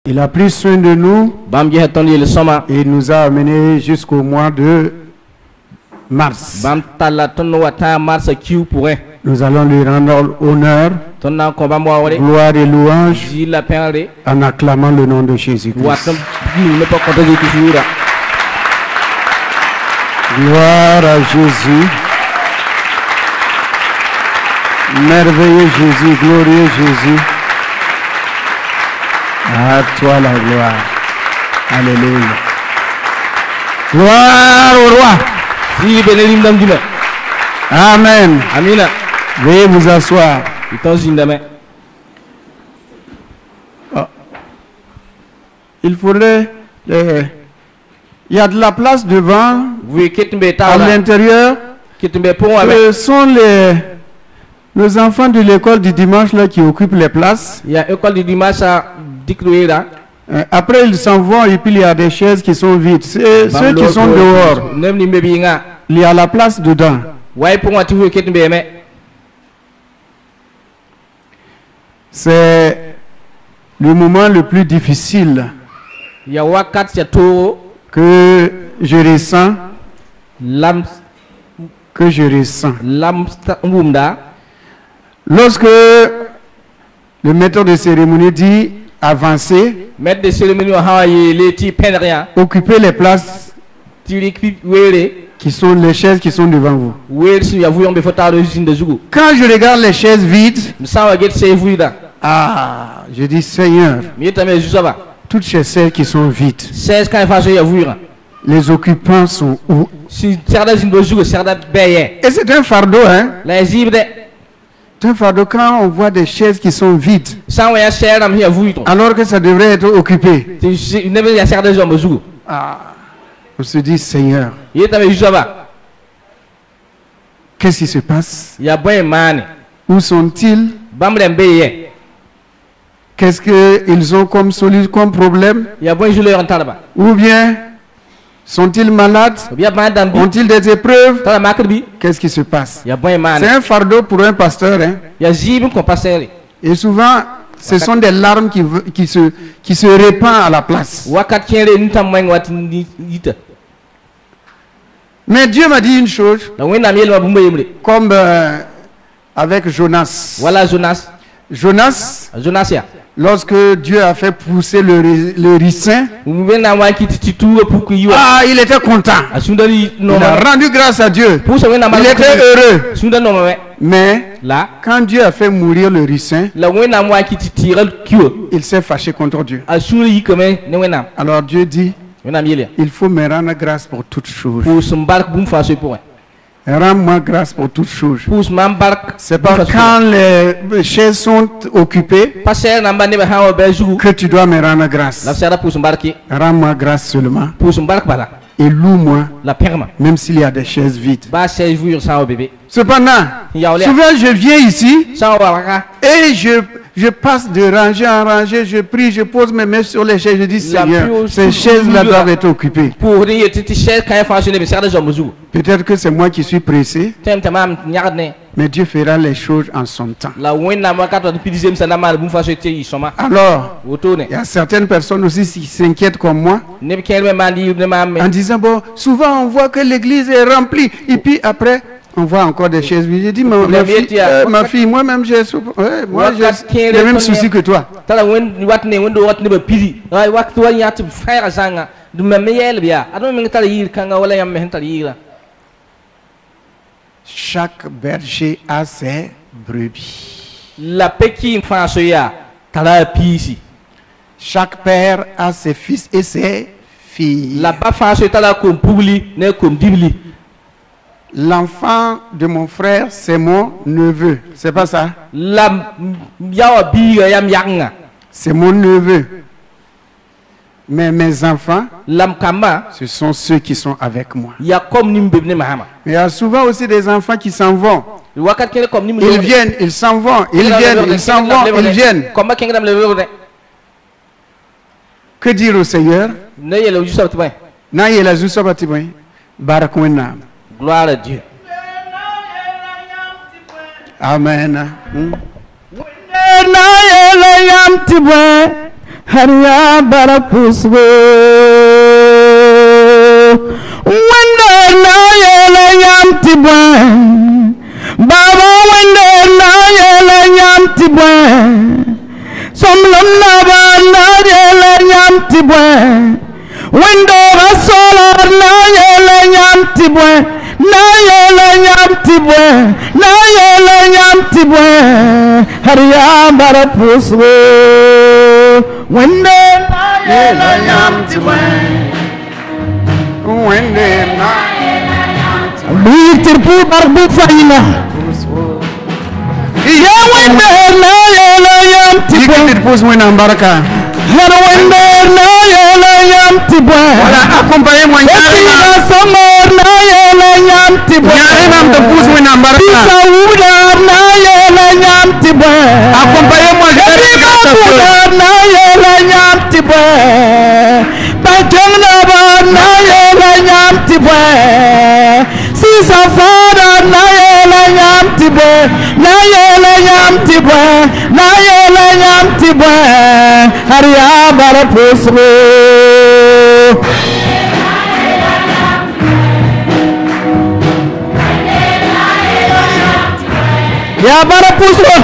Il a pris soin de nous et nous a amenés jusqu'au mois de mars. Nous allons lui rendre honneur, gloire et louange en acclamant le nom de Jésus-Christ. Gloire à Jésus. Merveilleux Jésus, glorieux Jésus. À toi la gloire. Alléluia. Gloire au roi. Amen. Veuillez vous asseoir. Il faudrait... il y a de la place devant. À l'intérieur. Ce sont nos enfants de l'école du dimanche là qui occupent les places. Il y a l'école du dimanche à Dikrouira. Après ils s'en vont et puis il y a des chaises qui sont vides. Ceux qui sont dehors, il y a la place dedans. C'est le moment le plus difficile que je ressens. Lorsque le maître de cérémonie dit avancer, occupez les places qui sont les chaises qui sont devant vous. Quand je regarde les chaises vides, je dis Seigneur, toutes ces chaises qui sont vides, les occupants sont où? Et c'est un fardeau, hein? C'est un fardeau quand on voit des chaises qui sont vides, alors que ça devrait être occupé. On se dit Seigneur, qu'est-ce qui se passe? Où sont-ils? Qu'est-ce qu'ils ont comme solution, comme problème? Ou bien sont-ils malades? Ont-ils des épreuves? Qu'est-ce qui se passe? C'est un fardeau pour un pasteur. Hein? Et souvent, ce sont des larmes qui se répandent à la place. Mais Dieu m'a dit une chose, comme avec Jonas. Jonas, lorsque Dieu a fait pousser le ricin, il était content. Il a rendu grâce à Dieu. Il était heureux. Mais quand Dieu a fait mourir le ricin, il s'est fâché contre Dieu. Alors Dieu dit, il faut me rendre grâce pour toutes choses. Rends-moi grâce pour toutes choses. C'est pas quand les chaises sont occupées que tu dois me rendre grâce. Rends-moi grâce seulement. Et loue-moi, même s'il y a des chaises vides. Cependant, souvent je viens ici et je passe de rangée en rangée, je prie, je pose mes mains sur les chaises, je dis Seigneur, ces chaises-là doivent être occupées. Peut-être que c'est moi qui suis pressé, mais Dieu fera les choses en son temps. Alors, il y a certaines personnes aussi qui s'inquiètent comme moi, en disant, bon, souvent on voit que l'église est remplie, et puis après, on voit encore des chaises vides. J'ai dit, ma fille, moi-même, j'ai les mêmes soucis que toi. Chaque berger a ses brebis. Chaque père a ses fils et ses filles. L'enfant de mon frère, c'est mon neveu. C'est pas ça? C'est mon neveu. Mais mes enfants, ce sont ceux qui sont avec moi. Mais il y a souvent aussi des enfants qui s'en vont. Ils viennent, ils s'en vont. Ils viennent, ils s'en vont, ils viennent. Que dire au Seigneur? Gloire à Dieu. Amen. Haria barapuswo wende na yele yam tibwen baba wende na yele yam tibwen somlom na ba na yele yam tibwen wende rasola na yele yam tibwen na yele yam tibwen na yele yam tibwen haria barapuswo wende na yele yam tibwen wende na yele yam tibwen bitirpu barbu fayina ya wende na yele yam tibwen bitirpu wena baraka har wende na yele yam tibwen wala accompagner moi nyarina somor na yele yam tibwen nyarina mtapus wena baraka sauda na yele yam tibwen accompagner moi na yele yam tibwen bajang na ba na yele yam tibwen sisa fada na yele yam tibwen na yele yam tibwen na yele yam tibwen haria barapusro ya barapusro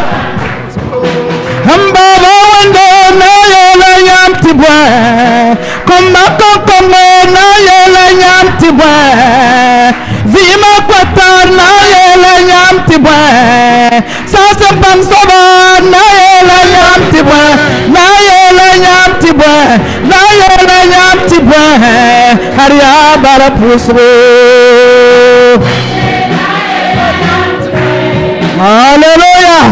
hamba wende na yele yam tibwen komba komba na yele yam tibwen vima kwatar na yele yam tibwen sasa bansoba na yele yam tibwen na yele yam tibwen na yele yam tibwen haria barapusro hallelujah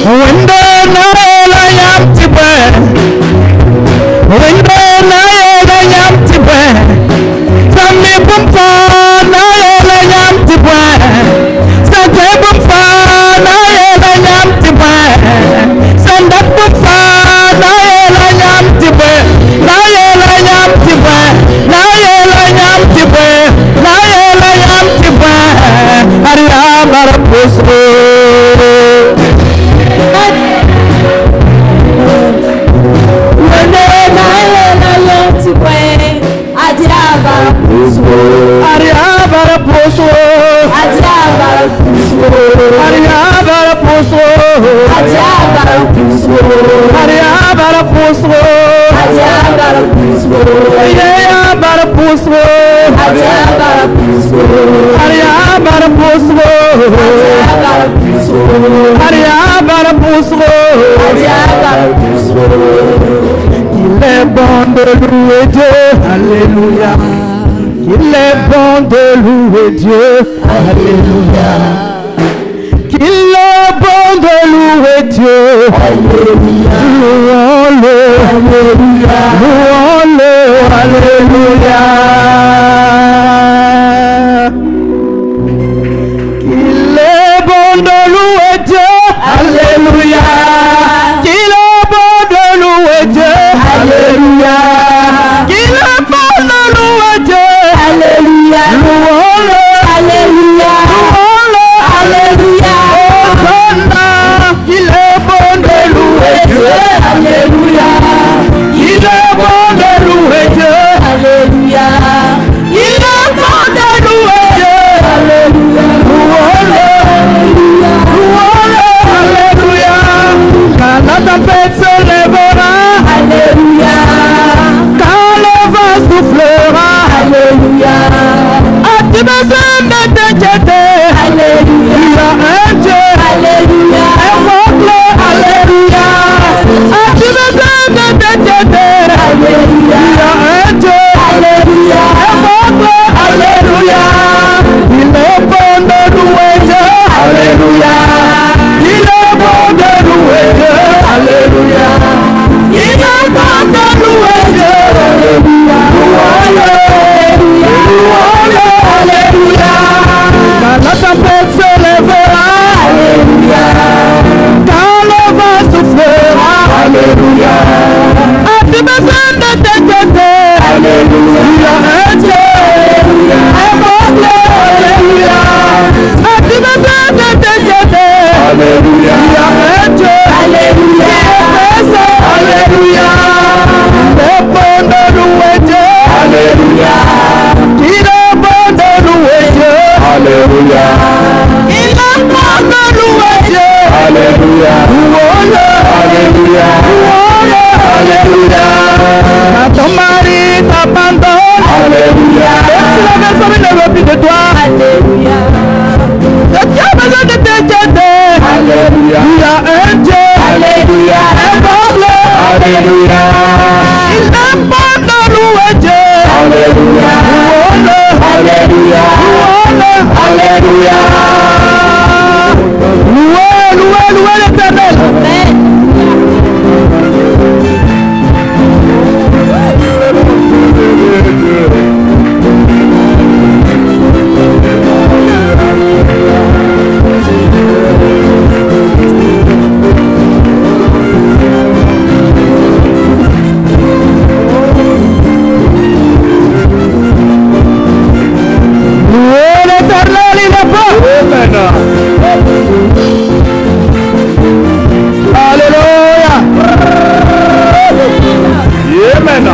wende na yele yam tibwen wende na yele yam tibwen sami bumfa na yele yam tibwen sate bumfa na yele yam tibwen sandat bumfa na yele yam tibwen na yele yam tibwen na yele yam tibwen na yele yam tibwen haria barapusro Il est bon de louer Dieu, alléluia. Il est bon de louer Dieu, alléluia. Qu'il est bon de louer Dieu, alléluia. Louons-le, alléluia. Louons-le, alléluia. Qu'il est bon de louer Dieu, alléluia. Qu'il est bon de louer Dieu, alléluia. Qu'il est bon de louer Dieu, alléluia. Louons-le, alléluia. Louons-le, alléluia. Qu'il est bon de louer Dieu, Alléluia. Alléluia. Alléluia. Ton mari t'abandonne. Alléluia. Si la personne ne veut plus de toi. Alléluia. Tu as besoin de te aider. Alléluia. Il y a un Dieu. Alléluia. Un peuple. Alléluia. Il n'aime pas de louer Dieu. Alléluia. Alléluia. Alléluia. Louez l'Éternel. Amen. Alléluia. Amen.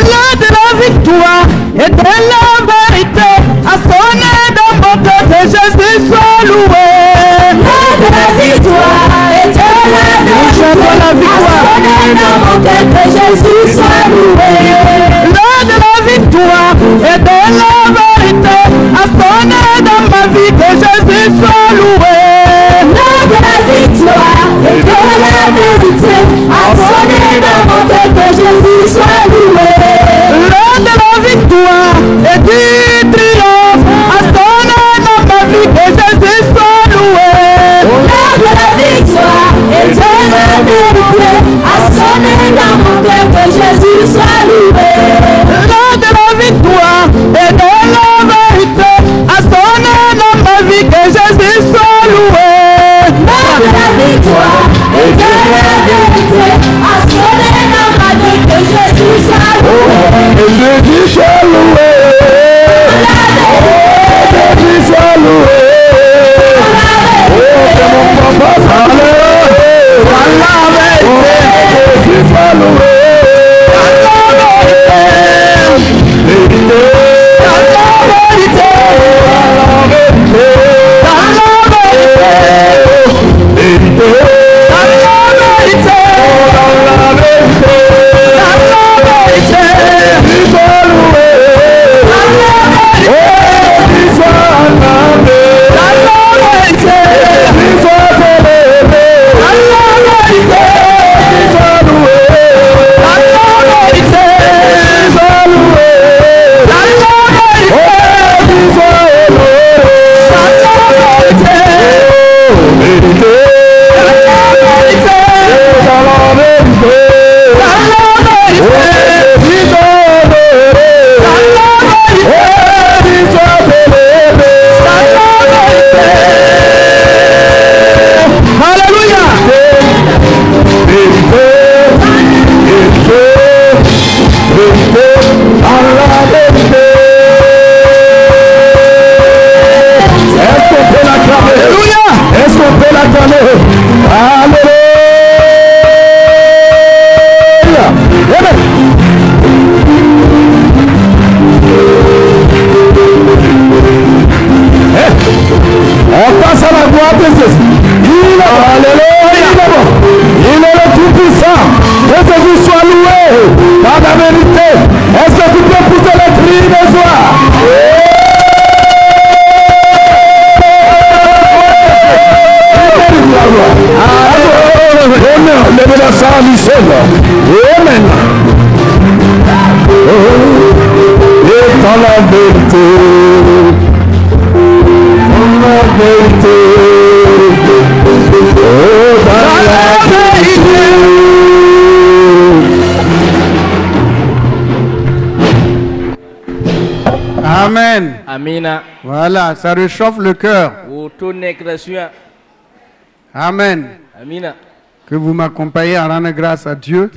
L'heure de la victoire et de la vérité a sonné dans mon cœur, que Jésus soit loué. L'heure de la victoire et de la vérité a sonné dans mon cœur, que Jésus soit loué. L'heure de la victoire et de la vérité a sonné dans ma vie, que Jésus soit loué. L'heure de la victoire et de la vérité a sonné dans mon cœur, que Jésus soit loué. L'heure de la victoire et du triomphe a sonné dans ma vie, que Jésus soit loué. L'heure de la victoire et de la vérité a sonné dans mon cœur, que Jésus soit loué. L'heure de la victoire et de la vérité a sonné dans ma vie, que Jésus soit loué. L'heure de la victoire et de la vérité a sonné dans ma vie, que Jésus soit loué. Et Jésus soit loué. Jésus soit loué. Oh, c'est mon papa, ça Jésus soit loué. Amen. Amina. Voilà, ça réchauffe le cœur. Amen. Amina. Que vous m'accompagnez à rendre grâce à Dieu.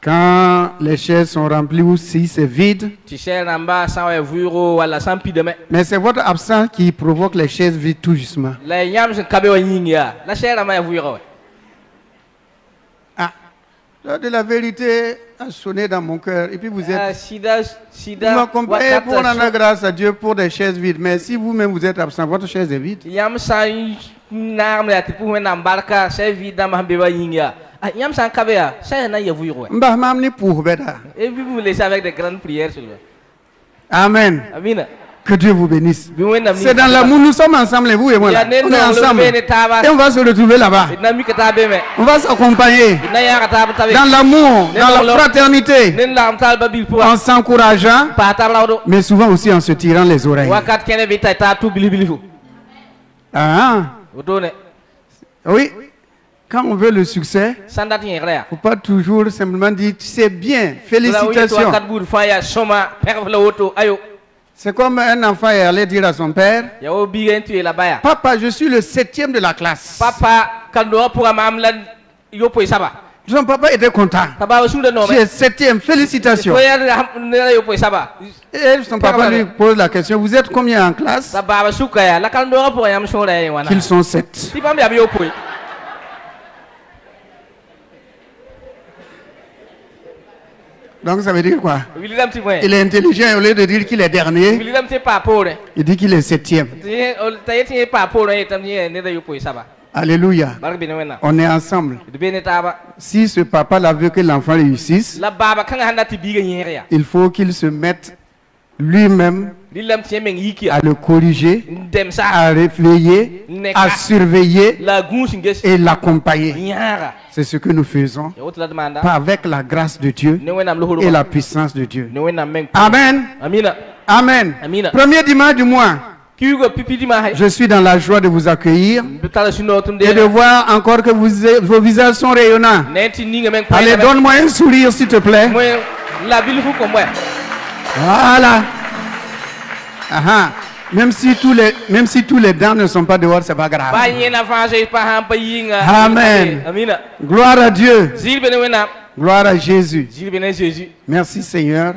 Quand les chaises sont remplies ou si c'est vide. Mais c'est votre absence qui provoque les chaises vides tout justement. Ah. De la vérité a sonné dans mon cœur. Et puis vous êtes... Vous m'accompagnez pour rendre grâce à Dieu pour des chaises vides. Mais si vous-même vous êtes absent, votre chaise est vide. Et puis vous laissez avec des grandes prières sur lui. Amen. Amen. Que Dieu vous bénisse. C'est dans l'amour, nous sommes ensemble, vous et moi. Là. On est ensemble. Et on va se retrouver là-bas. On va s'accompagner. Dans l'amour, dans la fraternité. En s'encourageant. Mais souvent aussi en se tirant les oreilles. Ah. Oui. Quand on veut le succès, il ne faut pas toujours simplement dire c'est bien, félicitations. C'est comme un enfant est allé dire à son père, papa, je suis le 7e de la classe. Son papa était content. Tu es 7e, félicitations. Et son papa lui pose la question, vous êtes combien en classe? Qu'ils sont 7. Donc ça veut dire quoi? Il est intelligent et au lieu de dire qu'il est dernier, il dit qu'il est 7e. Alléluia. On est ensemble. Si ce papa-là veut que l'enfant réussisse, il faut qu'il se mette lui-même à le corriger, à réveiller, à surveiller et l'accompagner. C'est ce que nous faisons, pas avec la grâce de Dieu et la puissance de Dieu. Amen. Amen. Premier dimanche du mois, je suis dans la joie de vous accueillir et de voir encore que vos visages sont rayonnants. Allez, donne-moi un sourire s'il te plaît. Voilà. Aha. Même si tous les dents ne sont pas dehors, c'est pas grave. Amen. Gloire à Dieu. Gloire à Jésus. Merci Seigneur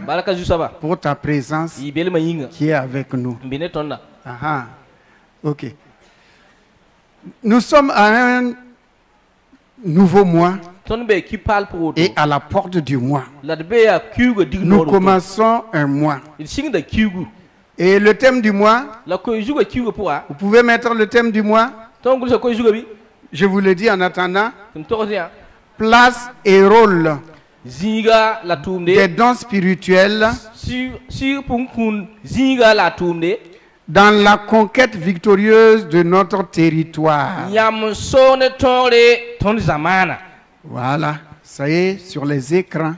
pour ta présence qui est avec nous. Aha. Ok. Nous sommes à un nouveau mois et à la porte du mois. Nous commençons un mois. Et le thème du mois, vous pouvez mettre le thème du mois. Je vous le dis en attendant. Place et rôle des dons spirituels dans la conquête victorieuse de notre territoire. Voilà, ça y est, sur les écrans.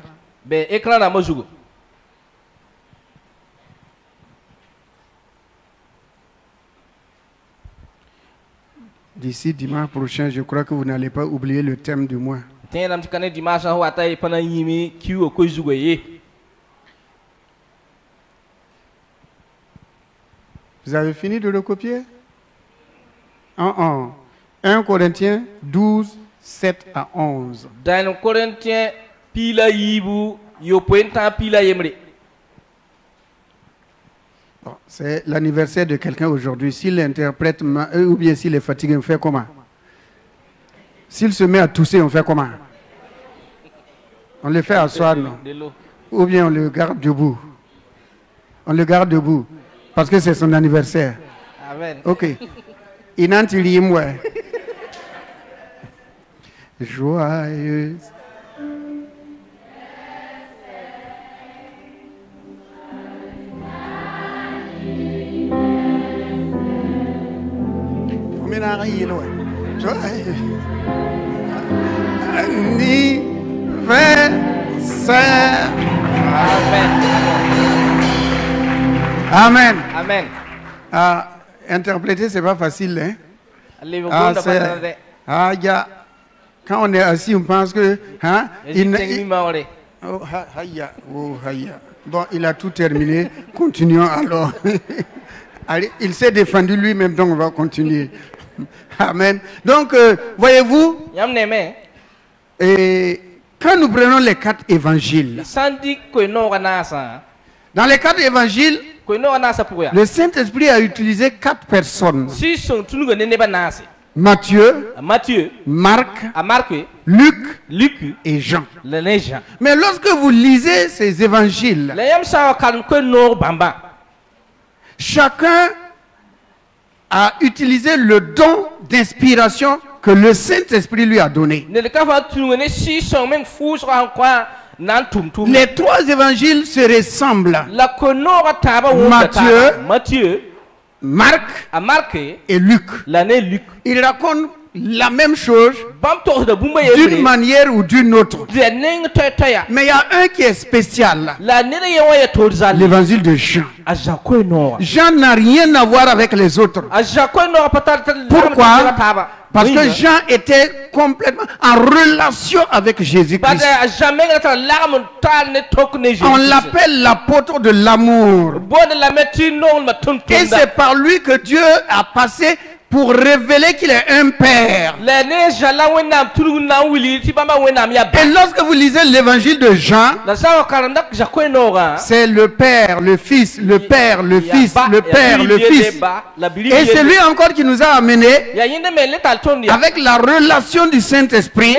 D'ici dimanche prochain, je crois que vous n'allez pas oublier le thème du mois. Vous avez fini de le copier? 1 Corinthiens 12, 7 à 11. Bon, c'est l'anniversaire de quelqu'un aujourd'hui. S'il interprète ou bien s'il est fatigué, on fait comment? S'il se met à tousser, on fait comment? On le fait asseoir, non? Ou bien on le garde debout? On le garde debout. Parce que c'est son anniversaire. Amen. Ok. Inantilimwe. Joyeuse. Anniversaire. Amen. Amen. Interpréter, c'est pas facile. Hein? Quand on est assis, on pense que... Hein, bon, il a tout terminé. Continuons alors. Allez, il s'est défendu lui-même, donc on va continuer. Amen. Donc, voyez-vous, et quand nous prenons les 4 évangiles, dans les 4 évangiles, le Saint-Esprit a utilisé 4 personnes Matthieu, Marc, Luc et Jean. Mais lorsque vous lisez ces évangiles, chacun a utilisé le don d'inspiration que le Saint-Esprit lui a donné. Les trois évangiles se ressemblent. Matthieu, Marc et Luc. Ils racontent la même chose d'une manière ou d'une autre. Mais il y a un qui est spécial. L'évangile de Jean. Jean n'a rien à voir avec les autres. Pourquoi? Parce que Jean était complètement en relation avec Jésus-Christ. On l'appelle l'apôtre de l'amour. Et c'est par lui que Dieu a passé pour révéler qu'il est un père. Et lorsque vous lisez l'évangile de Jean, c'est le père, le fils, le père, le fils, le père, le fils. Et c'est lui encore qui nous a amenés avec la relation du Saint-Esprit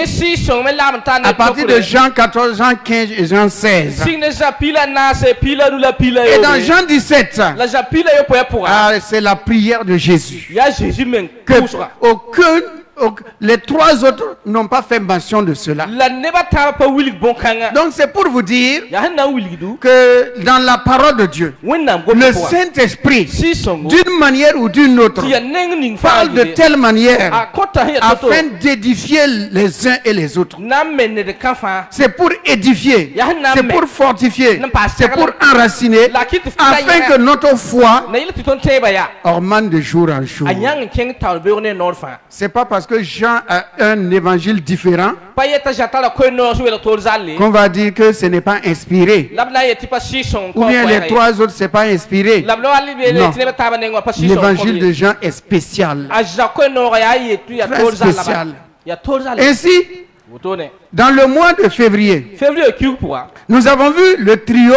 à partir de Jean 14, Jean 15 et Jean 16. Et dans Jean 17, c'est la prière de Jésus. Que les trois autres n'ont pas fait mention de cela. Donc c'est pour vous dire que dans la parole de Dieu, le Saint-Esprit, d'une manière ou d'une autre, parle de telle manière afin d'édifier les uns et les autres. C'est pour édifier, c'est pour fortifier, c'est pour enraciner, afin que notre foi augmente de jour en jour. C'est pas parce que Jean a un évangile différent qu'on va dire que ce n'est pas inspiré. Ou bien les trois autres, ce n'est pas inspiré. Non. L'évangile de Jean est spécial. Très spécial. Ainsi, dans le mois de février, nous avons vu le trio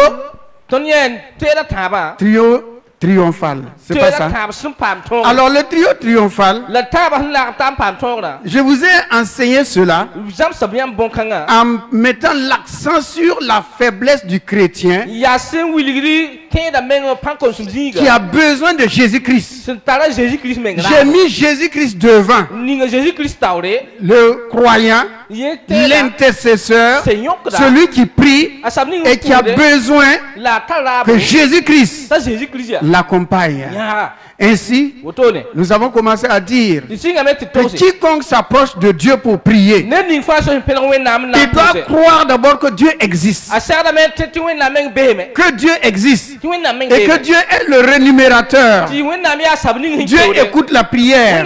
triomphal. C'est pas ça? Alors le trio triomphal, je vous ai enseigné cela en mettant l'accent sur la faiblesse du chrétien qui a besoin de Jésus-Christ. J'ai mis Jésus-Christ devant le croyant, l'intercesseur, celui qui prie et qui a besoin que Jésus-Christ l'accompagne. Ainsi, nous avons commencé à dire que quiconque s'approche de Dieu pour prier, il doit croire d'abord que Dieu existe. Que Dieu existe. Et que Dieu est le rémunérateur. Dieu écoute la prière.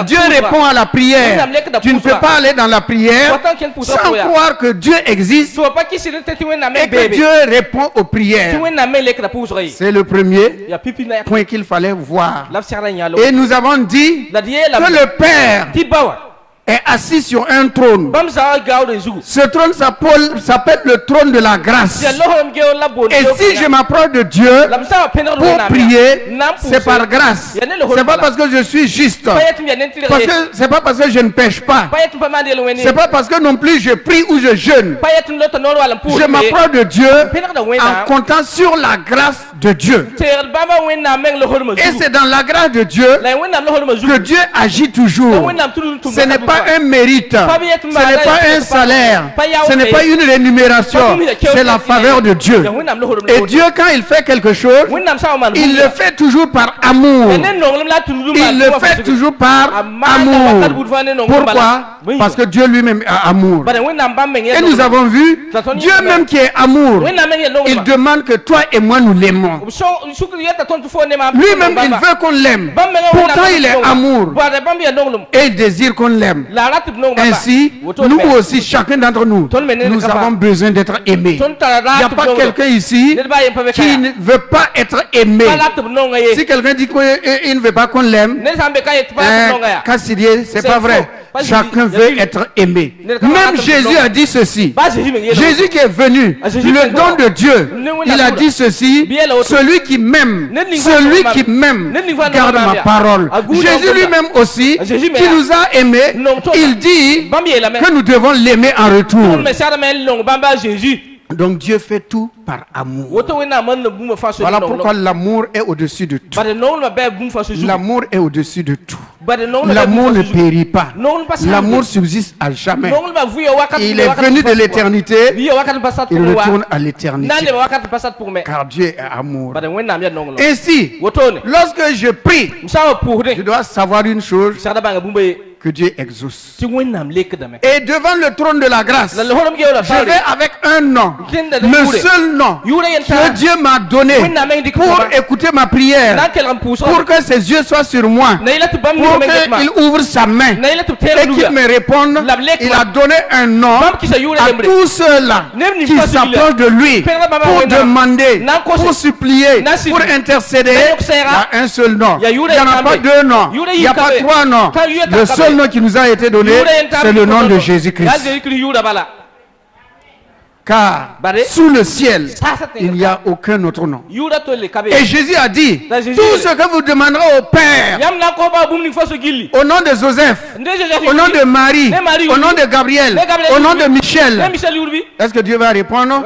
Dieu répond à la prière. Tu ne peux pas aller dans la prière sans croire que Dieu existe et que Dieu répond aux prières. C'est le premier point qu'il fallait voir. Et nous avons dit que le Père est assis sur un trône. Ce trône s'appelle le trône de la grâce. Et si je m'approche de Dieu pour prier, c'est par grâce. C'est pas parce que je suis juste. C'est pas parce que je ne pêche pas. C'est pas parce que non plus je prie ou je jeûne. Je m'approche de Dieu en comptant sur la grâce de Dieu. Et c'est dans la grâce de Dieu que Dieu agit toujours. Ce n'est pas un mérite, ce n'est pas un salaire, ce n'est pas une rémunération, c'est la faveur de Dieu. Et Dieu, quand il fait quelque chose, il le fait toujours par amour. Il le fait toujours par amour. Pourquoi? Parce que Dieu lui-même a amour. Et nous avons vu, Dieu même qui est amour, il demande que toi et moi nous l'aimons. Lui-même il veut qu'on l'aime. Pourtant il est amour. Et il désire qu'on l'aime. Ainsi, nous aussi, chacun d'entre nous, nous avons besoin d'être aimés. Il n'y a pas quelqu'un ici qui ne veut pas être aimé. Si quelqu'un dit qu'il ne veut pas qu'on l'aime, c'est pas vrai. chacun veut être aimé. Même Jésus a dit ceci. Jésus qui est venu, le don de Dieu, il a dit ceci: celui qui m'aime garde ma parole. Jésus lui-même aussi, qui nous a aimés, il dit que nous devons l'aimer en retour. Donc Dieu fait tout par amour. Voilà pourquoi l'amour est au-dessus de tout. L'amour est au-dessus de tout. L'amour ne périt pas. L'amour subsiste à jamais. Il est venu de l'éternité. Il retourne à l'éternité. Car Dieu est amour. Ainsi, lorsque je prie, je dois savoir une chose: que Dieu exauce. Et devant le trône de la grâce, je vais avec un nom, le seul nom que Dieu m'a donné pour écouter ma prière, pour que ses yeux soient sur moi, pour qu'il ouvre sa main et qu'il me réponde. Il a donné un nom à tous ceux-là qui s'approchent de lui pour demander, pour supplier, pour intercéder. Il y a un seul nom. Il n'y en a pas deux noms. Il n'y a pas trois noms. Le seul nom qui nous a été donné, c'est le nom de Jésus-Christ. Car sous le ciel, il n'y a aucun autre nom. Et Jésus a dit: tout ce que vous demanderez au Père, au nom de Joseph, au nom de Marie, au nom de Gabriel, au nom de Michel, est-ce que Dieu va répondre?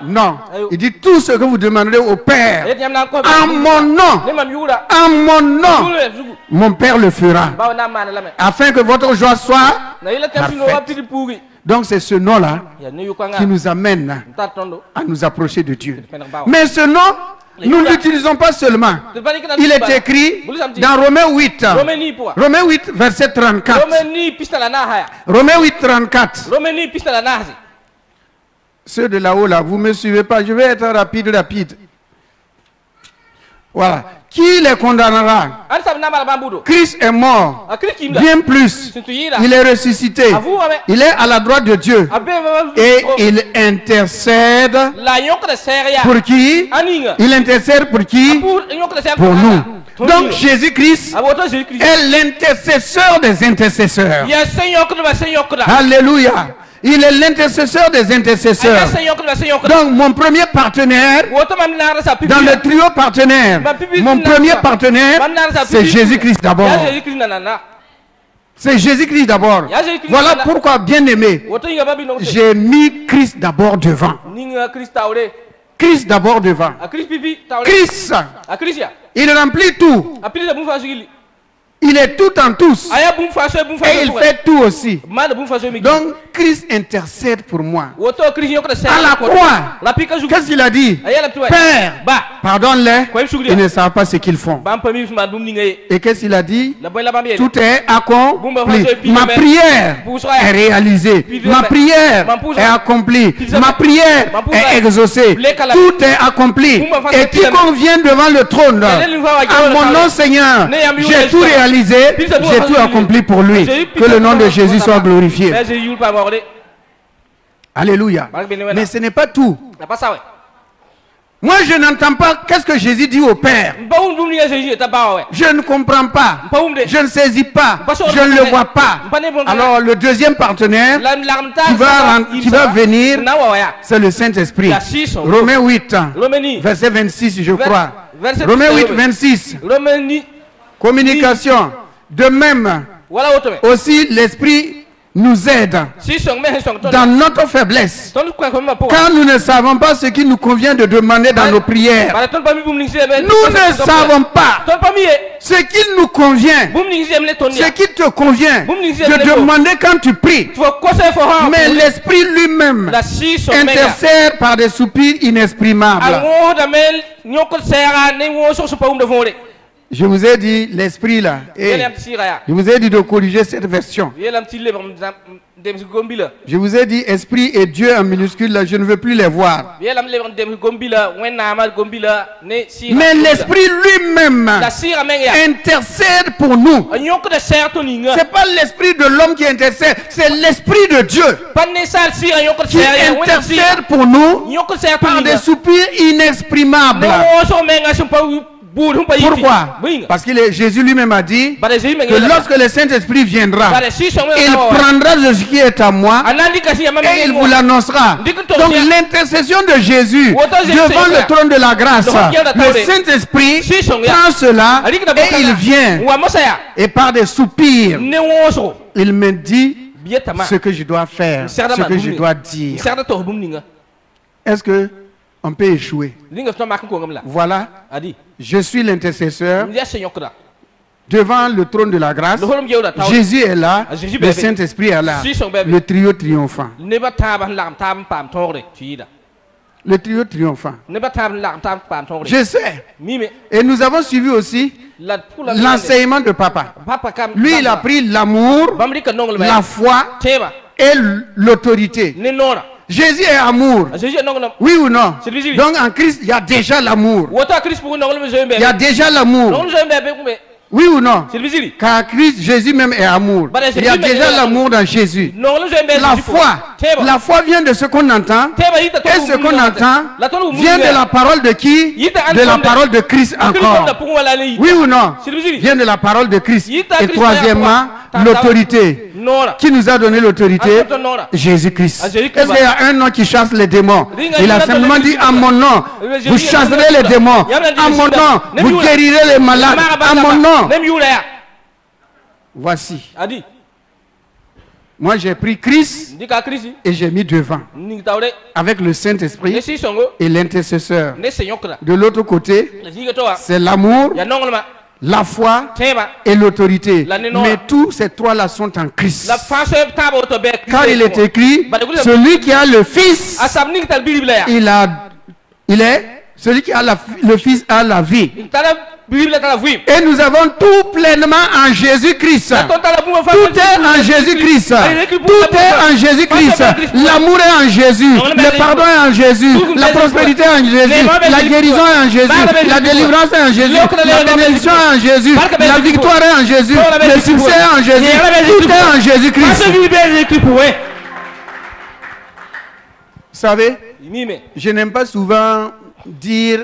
Non. Il dit: tout ce que vous demanderez au Père, en mon nom, mon Père le fera, afin que votre joie soit parfaite. Donc c'est ce nom-là qui nous amène à nous approcher de Dieu. Mais ce nom, nous ne l'utilisons pas seulement. Il est écrit dans Romains 8. Romains 8, verset 34. Romains 8, 34. Ceux de là-haut, là, vous ne me suivez pas. Je vais être rapide. Voilà. Qui les condamnera? Christ est mort. Bien plus, il est ressuscité. Il est à la droite de Dieu. Et il intercède pour qui? Il intercède pour qui? Pour nous. Donc Jésus-Christ est l'intercesseur des intercesseurs. Alléluia. Il est l'intercesseur des intercesseurs. Donc mon premier partenaire, dans le trio partenaire, mon premier partenaire, c'est Jésus-Christ d'abord. C'est Jésus-Christ d'abord. Voilà pourquoi, bien aimé, j'ai mis Christ d'abord devant. Christ d'abord devant. Christ, il remplit tout. Il est tout en tous. Et il fait tout aussi. Donc Christ intercède pour moi. À la croix, qu'est-ce qu'il a dit? Père, pardonne-les, ils ne savent pas ce qu'ils font. Et qu'est-ce qu'il a dit? Tout est accompli. Ma prière est réalisée. Ma prière est accomplie. Ma prière est exaucée. Tout est accompli. Et quiconque vient devant le trône, à mon nom Seigneur, j'ai tout réalisé. J'ai tout accompli pour lui. Que le nom de Jésus soit glorifié. Alléluia. Mais ce n'est pas tout. Moi je n'entends pas qu'est-ce que Jésus dit au Père. Je ne comprends pas. Je ne saisis pas. Je ne le vois pas. Alors le deuxième partenaire qui va venir, c'est le Saint-Esprit. Romains 8, verset 26 je crois. Romains 8, 26. Communication. De même, aussi l'Esprit nous aide dans notre faiblesse, car nous ne savons pas ce qui nous convient de demander dans nos prières. Nous ne savons pas ce qui nous convient, ce qui te convient de demander quand tu pries. Mais l'Esprit lui-même intercède par des soupirs inexprimables. Je vous ai dit l'esprit là. Et je vous ai dit de corriger cette version. Je vous ai dit esprit et Dieu en minuscule là, je ne veux plus les voir. Mais l'esprit lui-même intercède pour nous. C'est pas l'esprit de l'homme qui intercède, c'est l'esprit de Dieu qui intercède pour nous par des soupirs inexprimables. Pourquoi? Parce que Jésus lui-même a dit que lorsque le Saint-Esprit viendra, il prendra de ce qui est à moi et il vous l'annoncera. Donc l'intercession de Jésus devant le trône de la grâce, le Saint-Esprit prend cela et il vient. Et par des soupirs, il me dit ce que je dois faire, ce que je dois dire. Est-ce que on peut échouer? Voilà, je suis l'intercesseur devant le trône de la grâce. Jésus est là, le Saint-Esprit est là, le trio triomphant. Le trio triomphant. Je sais. Et nous avons suivi aussi l'enseignement de papa. Lui, il a pris l'amour, la foi et l'autorité. Jésus est amour. Oui ou non? Donc en Christ, il y a déjà l'amour. Il y a déjà l'amour. Oui ou non? Car Christ, Jésus même est amour. Il y a déjà l'amour dans Jésus. La foi vient de ce qu'on entend. Et ce qu'on entend vient de la parole de qui? De la parole de Christ encore. Oui ou non? Vient de la parole de Christ. Et troisièmement, l'autorité. Qui nous a donné l'autorité? Jésus-Christ. Est-ce qu'il y a un nom qui chasse les démons? Il a simplement dit à mon nom, vous chasserez les démons. À mon nom, vous guérirez les malades. À mon nom. Voici. Moi j'ai pris Christ et j'ai mis devant avec le Saint-Esprit et l'intercesseur. De l'autre côté, c'est l'amour, la foi et l'autorité. Mais tous ces trois-là sont en Christ. Car il est écrit, celui qui a le Fils, celui qui a le Fils a la vie. Et nous avons tout pleinement en Jésus-Christ. Tout est en Jésus-Christ. Tout est en Jésus-Christ. L'amour est en Jésus. Le pardon est en Jésus. La prospérité est en Jésus. La guérison est en Jésus. La délivrance est en Jésus. La bénédiction est en Jésus. La victoire est en Jésus. Le succès est en Jésus. Tout est en Jésus-Christ. Vous savez, je n'aime pas souvent dire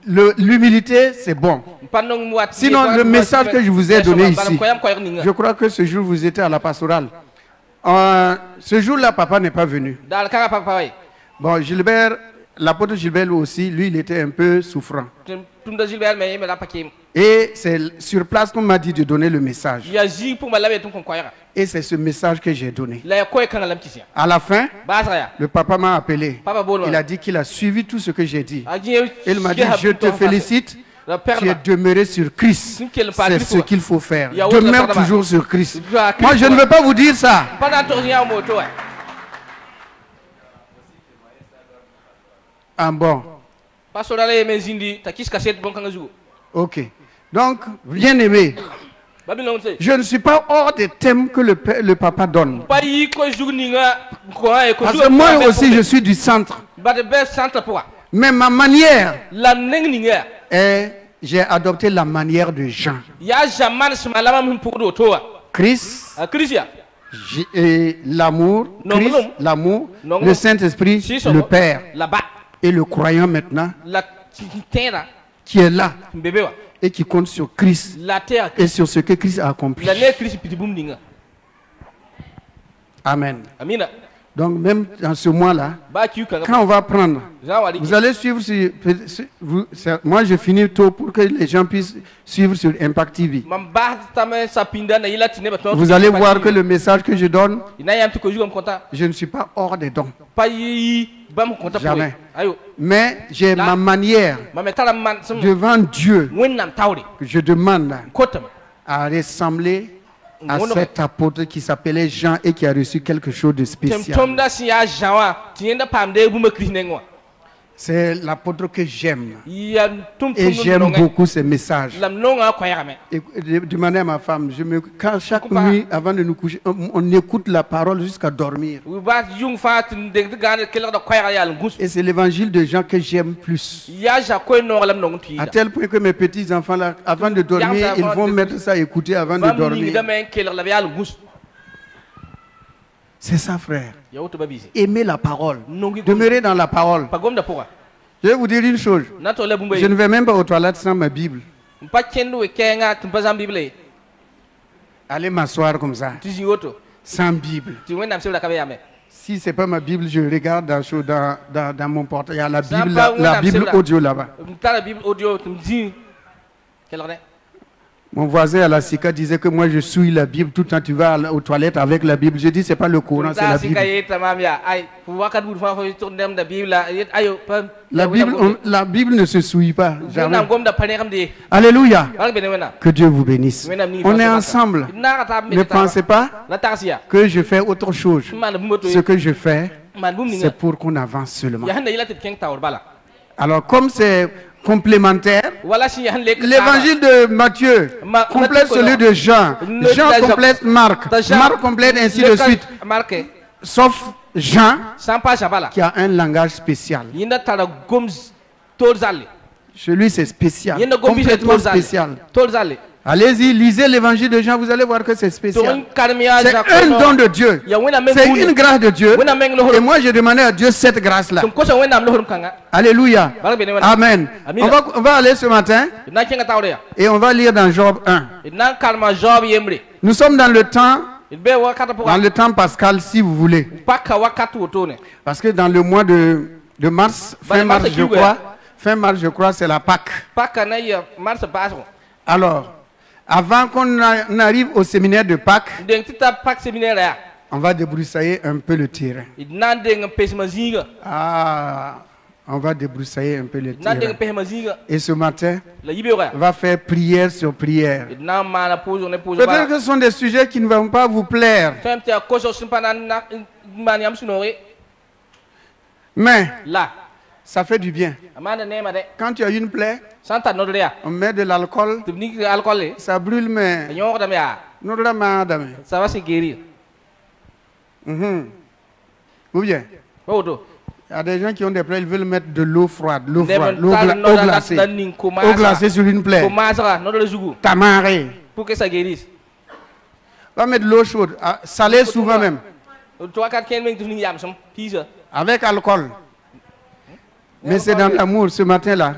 l'humilité, c'est bon. Sinon, le message que je vous ai donné ici, je crois que ce jour vous étiez à la pastorale. Ce jour-là, papa n'est pas venu. Bon, Gilbert, l'apôtre Gilbert lui aussi, lui, il était un peu souffrant. Et c'est sur place qu'on m'a dit de donner le message. Et c'est ce message que j'ai donné. À la fin, le papa m'a appelé. Il a dit qu'il a suivi tout ce que j'ai dit. Il m'a dit, je te félicite. Tu es demeuré sur Christ. C'est ce qu'il faut faire. Demeure toujours sur Christ. Moi, je ne veux pas vous dire ça. Ah bon. Ok. Donc, bien aimé, je ne suis pas hors des thèmes que le papa donne. Parce que moi aussi, je suis du centre. Mais ma manière est, j'ai adopté la manière de Jean. Christ et l'amour, le Saint-Esprit, le Père. Et le croyant maintenant, qui est là et qui compte sur Christ et sur ce que Christ a accompli. Amen. Donc même dans ce mois-là, quand on va prendre, vous allez suivre moi je finis tôt pour que les gens puissent suivre sur Impact TV. Vous allez voir que le message que je donne, je ne suis pas hors des dons. Jamais. Mais j'ai ma manière devant Dieu que je demande à ressembler à cet apôtre qui s'appelait Jean et qui a reçu quelque chose de spécial. C'est l'apôtre que j'aime. Et j'aime beaucoup ses messages. Et demandez à ma femme, chaque nuit, avant de nous coucher, on écoute la parole jusqu'à dormir. Et c'est l'évangile de Jean que j'aime plus. À tel point que mes petits-enfants, avant de dormir, ils vont mettre ça à écouter avant de dormir. C'est ça, frère. Aimer la parole. Demeurer dans la parole. Je vais vous dire une chose. Je ne vais même pas aux toilettes sans ma Bible. Allez m'asseoir comme ça. Sans Bible. Si ce n'est pas ma Bible, je regarde dans mon portable. Il y a la Bible audio là-bas. Mon voisin à la SICA disait que moi je suis la Bible. Tout le temps tu vas aux toilettes avec la Bible. Je dis c'est pas le Coran, c'est la Bible. La Bible ne se souille pas. Jamais. Alléluia. Que Dieu vous bénisse. On est ensemble. Ne pensez pas que je fais autre chose. Ce que je fais, c'est pour qu'on avance seulement. Alors comme c'est complémentaire, l'évangile de Matthieu complète celui de Jean, Jean complète Marc, Marc complète ainsi de suite, sauf Jean qui a un langage spécial. Chez lui c'est spécial, complètement spécial. Allez-y, lisez l'évangile de Jean, vous allez voir que c'est spécial. C'est un don de Dieu. C'est une grâce de Dieu. Et moi, j'ai demandé à Dieu cette grâce-là. Alléluia. Amen. On va aller ce matin et on va lire dans Job 1. Nous sommes dans le temps pascal, si vous voulez. Parce que dans le mois de mars, fin mars, je crois, c'est la Pâque. Alors, avant qu'on arrive au séminaire de Pâques, on va débroussailler un peu le terrain. On va débroussailler un peu le terrain. Et ce matin, on va faire prière sur prière. Peut-être que ce sont des sujets qui ne vont pas vous plaire. Mais ça fait du bien. Quand tu as une plaie, on met de l'alcool, ça brûle, mais ça va se guérir. Ou bien, il y a des gens qui ont des plaies, ils veulent mettre de l'eau froide, l'eau glacée. Eau glacée sur une plaie. Tamaré. Pour que ça guérisse. On va mettre de l'eau chaude, salée souvent même. Avec alcool. Mais c'est dans l'amour ce matin-là.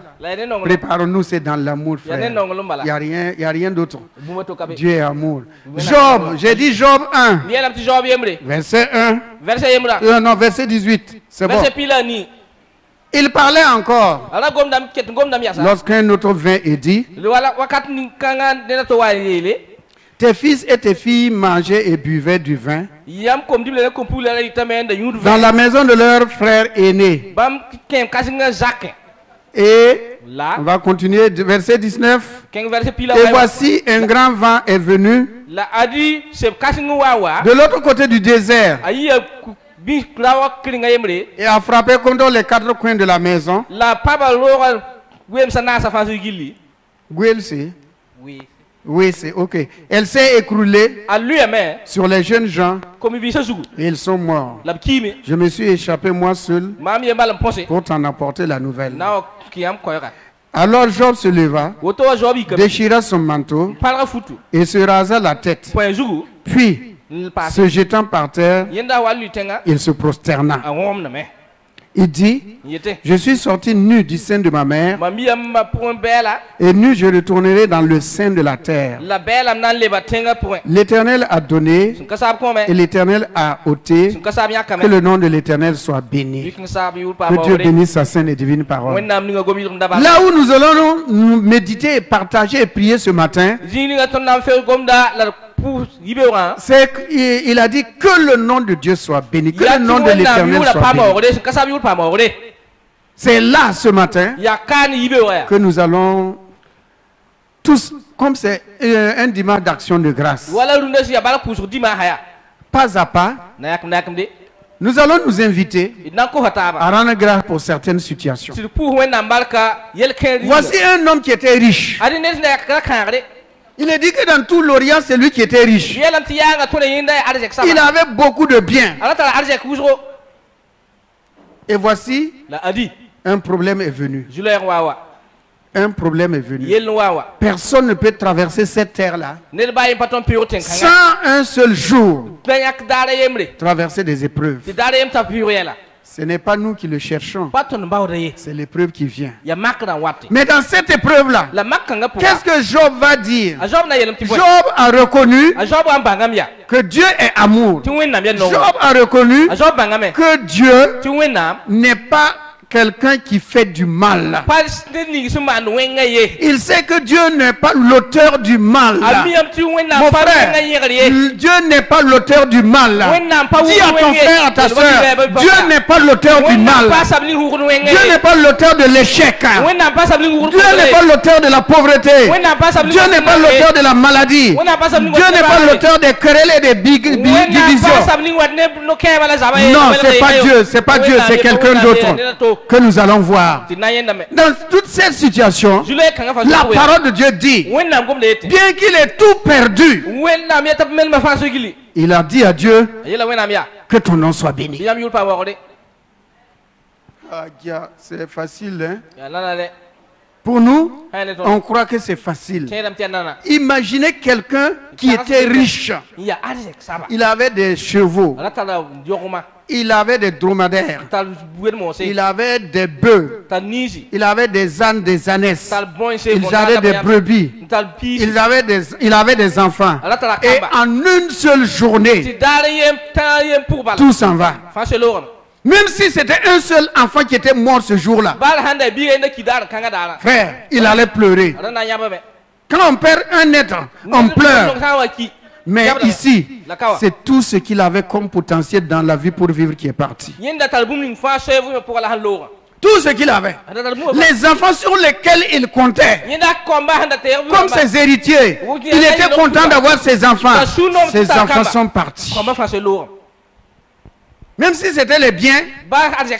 Préparons-nous, c'est dans l'amour, frère. Il n'y a rien d'autre. Dieu est amour. Job, j'ai dit Job 1. Verset 1. Non, verset 18. C'est bon. Il parlait encore. Lorsqu'un autre vint et dit, tes fils et tes filles mangeaient et buvaient du vin dans la maison de leur frère aîné. Et on va continuer, verset 19. Et voici un grand vent est venu de l'autre côté du désert et a frappé contre les quatre coins de la maison. Oui, c'est ok. Elle s'est écroulée sur les jeunes gens et ils sont morts. Je me suis échappé moi seul pour t'en apporter la nouvelle. Alors Job se leva, déchira son manteau et se rasa la tête. Puis, se jetant par terre, il se prosterna. Il dit, je suis sorti nu du sein de ma mère et nu je retournerai dans le sein de la terre. L'Éternel a donné et l'Éternel a ôté. Que le nom de l'Éternel soit béni. Que Dieu bénisse sa sainte et divine parole. Là où nous allons nous méditer, partager et prier ce matin, c'est qu'il a dit que le nom de Dieu soit béni, que le nom de l'Éternel soit béni. C'est là ce matin que nous allons tous, comme c'est un dimanche d'action de grâce, pas à pas, nous allons nous inviter à rendre grâce pour certaines situations. Voici un homme qui était riche. Il est dit que dans tout l'Orient, c'est lui qui était riche. Il avait beaucoup de biens. Et voici, un problème est venu. Un problème est venu. Personne ne peut traverser cette terre-là sans un seul jour traverser des épreuves. Ce n'est pas nous qui le cherchons. C'est l'épreuve qui vient. Mais dans cette épreuve-là, qu'est-ce que Job va dire? Job a reconnu que Dieu est amour. Job a reconnu que Dieu n'est pas quelqu'un qui fait du mal. Il sait que Dieu n'est pas l'auteur du mal. Mon frère, Dieu n'est pas l'auteur du mal. Dis à ton frère, à ta soeur, Dieu n'est pas l'auteur du mal. Dieu n'est pas l'auteur de l'échec. Dieu n'est pas l'auteur de la pauvreté. Dieu n'est pas l'auteur de la maladie. Dieu n'est pas l'auteur des querelles et des divisions. Non, c'est pas Dieu, c'est pas Dieu, c'est quelqu'un d'autre que nous allons voir. Dans toute cette situation, la parole de Dieu dit, bien qu'il ait tout perdu, il a dit à Dieu, que ton nom soit béni. C'est facile, hein? Pour nous, on croit que c'est facile. Imaginez quelqu'un qui était riche. Il avait des chevaux. Il avait des dromadaires. Il avait des bœufs. Il avait des ânes, des ânesses. Il avait des brebis. Il avait des enfants. Et en une seule journée, tout s'en va. Même si c'était un seul enfant qui était mort ce jour-là, frère, il allait pleurer. Quand on perd un être, on pleure. Mais ici, c'est tout ce qu'il avait comme potentiel dans la vie pour vivre qui est parti. Tout ce qu'il avait. Les enfants sur lesquels il comptait, comme ses héritiers, il était content d'avoir ses enfants. Ses enfants sont partis. Même si c'était les biens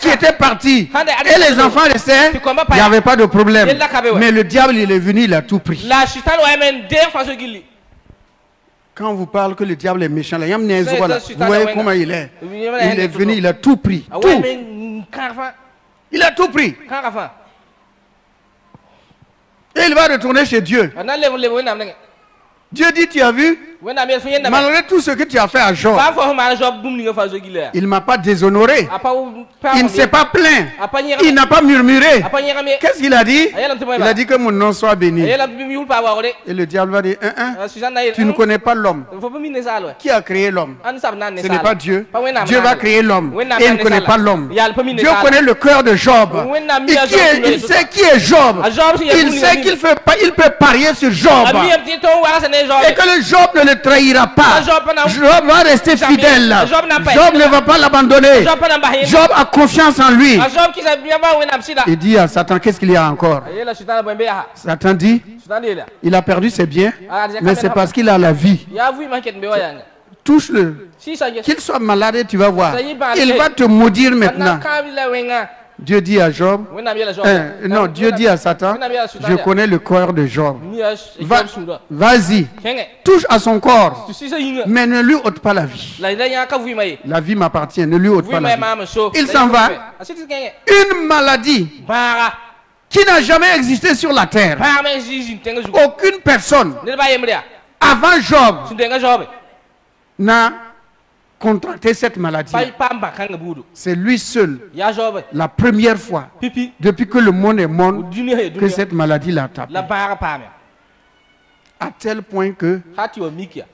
qui étaient partis et les enfants restaient, il n'y avait pas de problème. Mais le diable, il est venu, il a tout pris. Quand on vous parle que le diable est méchant, vous voyez comment il est. Il est venu, il a tout pris. Tout. Il a tout pris. Et il va retourner chez Dieu. Dieu dit, tu as vu? Malgré tout ce que tu as fait à Job, il ne m'a pas déshonoré. Il ne s'est pas plaint. Il n'a pas murmuré. Qu'est-ce qu'il a dit? Il a dit que mon nom soit béni. Et le diable va dire, tu ne connais pas l'homme. Qui a créé l'homme? Ce n'est pas Dieu. Dieu va créer l'homme. Et il ne connaît pas l'homme. Dieu connaît le cœur de Job. Il sait qui est Job. Il sait qu'il peut parier sur Job. Et que le Job ne le trahira pas. Job va rester fidèle. Job ne va pas l'abandonner. Job a confiance en lui. Il dit à Satan, qu'est-ce qu'il y a encore? Satan dit, il a perdu ses biens, mais c'est parce qu'il a la vie. Touche-le. Qu'il soit malade, tu vas voir. Il va te maudire maintenant. Dieu dit à Job, non, Dieu dit à Satan, je connais le corps de Job. Vas-y, touche à son corps, mais ne lui ôte pas la vie. La vie m'appartient, ne lui ôte pas la vie. Il s'en va. Une maladie qui n'a jamais existé sur la terre. Aucune personne avant Job n'a contracté cette maladie. C'est lui seul, la première fois, depuis que le monde est monde, que cette maladie l'a tapé. À tel point que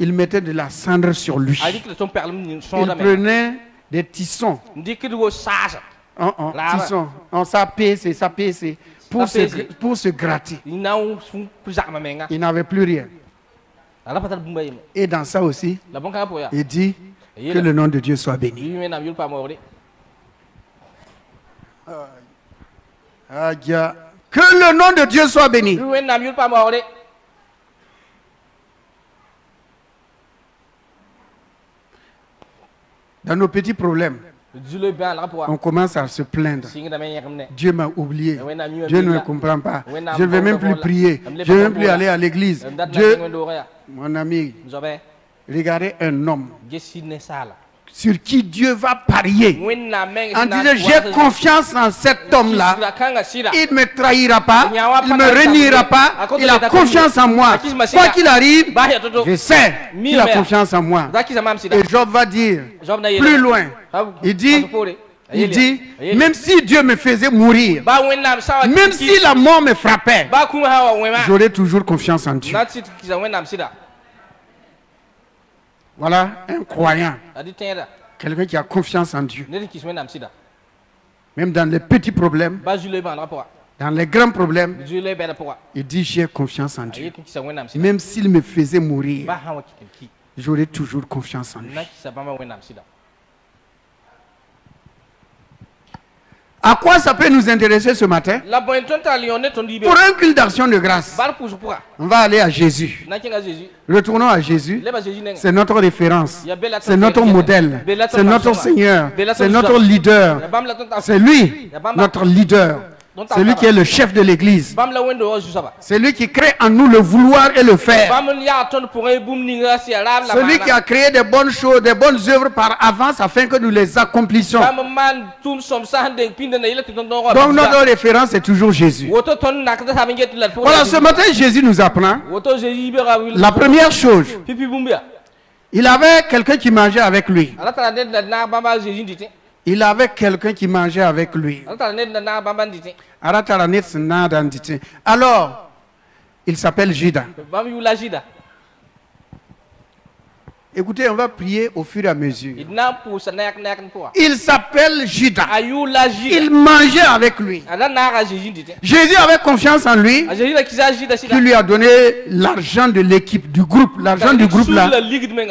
il mettait de la cendre sur lui. Il prenait des tissons. Tissons. Ça pèse, pour se gratter. Il n'avait plus rien. Et dans ça aussi, il dit que le nom de Dieu soit béni. Que le nom de Dieu soit béni. Dans nos petits problèmes, on commence à se plaindre. Dieu m'a oublié. Dieu ne me comprend pas. Je ne vais même plus prier. Je ne vais même plus aller à l'église. Mon ami, regardez un homme sur qui Dieu va parier en disant j'ai confiance en cet homme-là, il ne me trahira pas, il ne me reniera pas, il a confiance en moi. Quoi qu'il arrive, je sais qu'il a confiance en moi. Et Job va dire plus loin, il dit Il dit, même si Dieu me faisait mourir, même si la mort me frappait, j'aurais toujours confiance en Dieu. Voilà un croyant. Quelqu'un qui a confiance en Dieu. Même dans les petits problèmes, dans les grands problèmes, il dit j'ai confiance en Dieu. Même s'il me faisait mourir, j'aurais toujours confiance en lui. À quoi ça peut nous intéresser ce matin? Pour un culte d'action de grâce, on va aller à Jésus. Retournons à Jésus. C'est notre référence. C'est notre modèle. C'est notre Seigneur. C'est notre leader. C'est lui, notre leader. C'est lui qui est le chef de l'église. C'est lui qui crée en nous le vouloir et le faire. Celui qui a créé des bonnes choses, des bonnes œuvres par avance afin que nous les accomplissions. Donc notre référence est toujours Jésus. Voilà, ce matin Jésus nous apprend la première chose. Il avait quelqu'un qui mangeait avec lui. Il avait quelqu'un qui mangeait avec lui. Alors, il s'appelle Judas. Écoutez, on va prier au fur et à mesure. Il s'appelle Judas. Il mangeait avec lui. Jésus avait confiance en lui. Qui lui a donné l'argent de l'équipe, du groupe. L'argent du groupe là,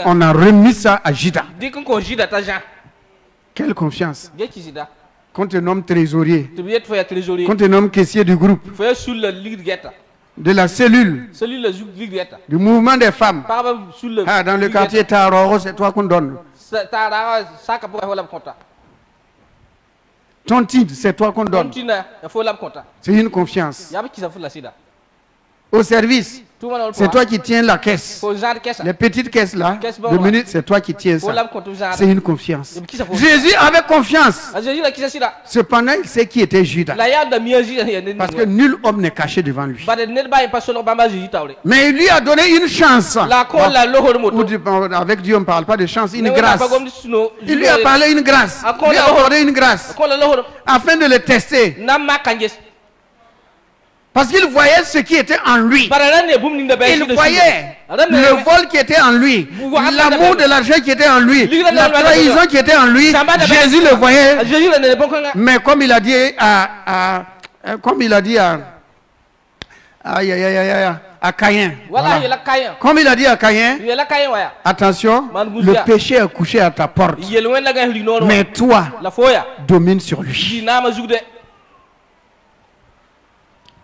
on a remis ça à Judas. Quelle confiance. Quand un homme trésorier, quand un homme caissier du groupe, de la cellule, du mouvement des femmes, dans le quartier Taroro, c'est toi qu'on donne. Ton titre, c'est toi qu'on donne. C'est une confiance. Au service, c'est toi qui tiens la caisse. Les petites caisses là, de minutes, c'est toi qui tiens ça. C'est une confiance. Jésus avait confiance. Cependant, il sait qui était Judas. Parce que nul homme n'est caché devant lui. Mais il lui a donné une chance. Avec Dieu, on ne parle pas de chance, une grâce. Il lui a parlé une grâce. Il lui a accordé une grâce. Afin de le tester. Parce qu'il voyait ce qui était en lui. Il voyait le vol qui était en lui. L'amour de l'argent qui était en lui. La trahison qui était en lui. Jésus le voyait. Mais comme il a dit à Caïn. Voilà. Comme il a dit à Caïn, attention, le péché est couché à ta porte. Mais toi, domine sur lui.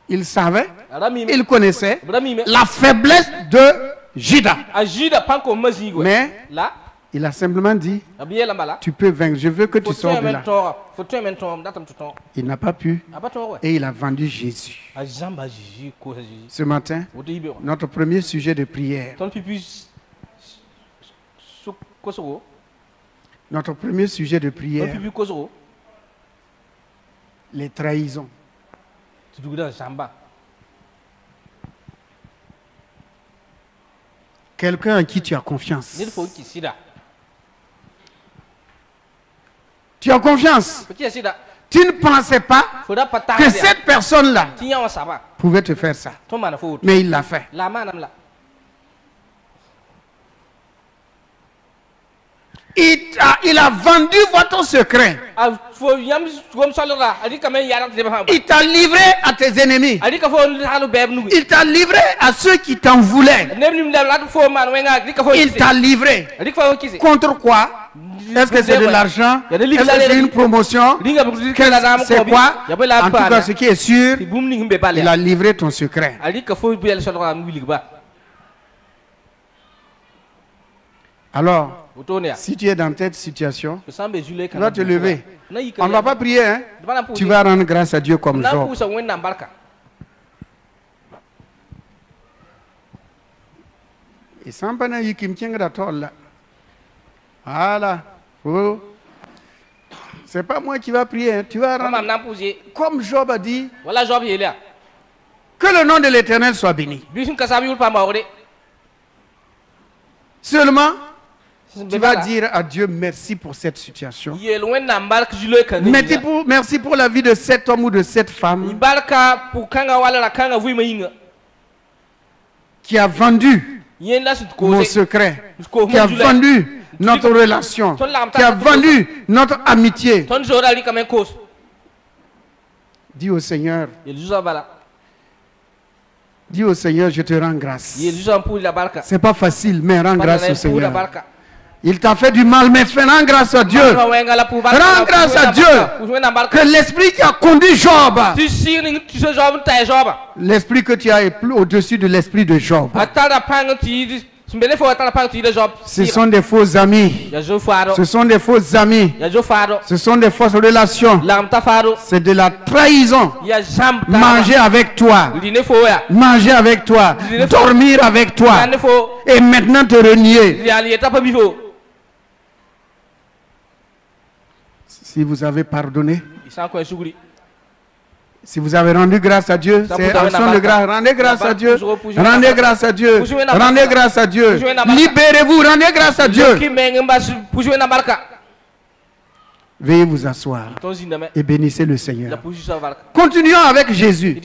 Il savait, il connaissait la faiblesse de Judas. Mais il a simplement dit, tu peux vaincre, je veux que tu sors de là. Il n'a pas pu et il a vendu Jésus. Ce matin, notre premier sujet de prière. Notre premier sujet de prière, les trahisons. Quelqu'un en qui tu as confiance. Tu as confiance. Tu ne pensais pas que cette personne-là pouvait te faire ça. Mais il l'a fait. Il a vendu votre secret. Il t'a livré à tes ennemis. Il t'a livré à ceux qui t'en voulaient. Il t'a livré. Contre quoi? Est-ce que c'est de l'argent? Est-ce que c'est une promotion? C'est quoi? En tout cas, ce qui est sûr, il a livré ton secret. Alors, si tu es dans cette situation, tu vas te lever. On ne va pas prier, hein? Tu vas rendre grâce à Dieu comme Job. Et sans pas n'aller qui me tient la toile. Voilà. C'est pas moi qui va prier, hein? Tu vas rendre. Comme Job a dit, que le nom de l'Éternel soit béni. Seulement, Tu vas dire à Dieu merci pour cette situation. Merci pour la vie de cet homme ou de cette femme qui a vendu mon secret, qui a vendu notre relation, qui a vendu notre amitié. Dis au Seigneur, je te rends grâce. C'est pas facile, mais rends grâce au Seigneur. Il t'a fait du mal, mais rends grâce à Dieu. Rends grâce à Dieu. Que l'esprit qui a conduit Job, l'esprit que tu as est plus au-dessus de l'esprit de Job. Ce sont des faux amis. Ce sont des faux amis. Ce sont des fausses relations. C'est de la trahison. Manger avec toi. Manger avec toi. Dormir avec toi. Et maintenant te renier. Si vous avez pardonné, si vous avez rendu grâce à Dieu, c'est action de grâce. Rendez grâce à Dieu. Rendez grâce à Dieu. Rendez grâce à Dieu. Libérez-vous. Rendez grâce à Dieu. Veuillez vous asseoir et bénissez le Seigneur. Continuons avec Jésus.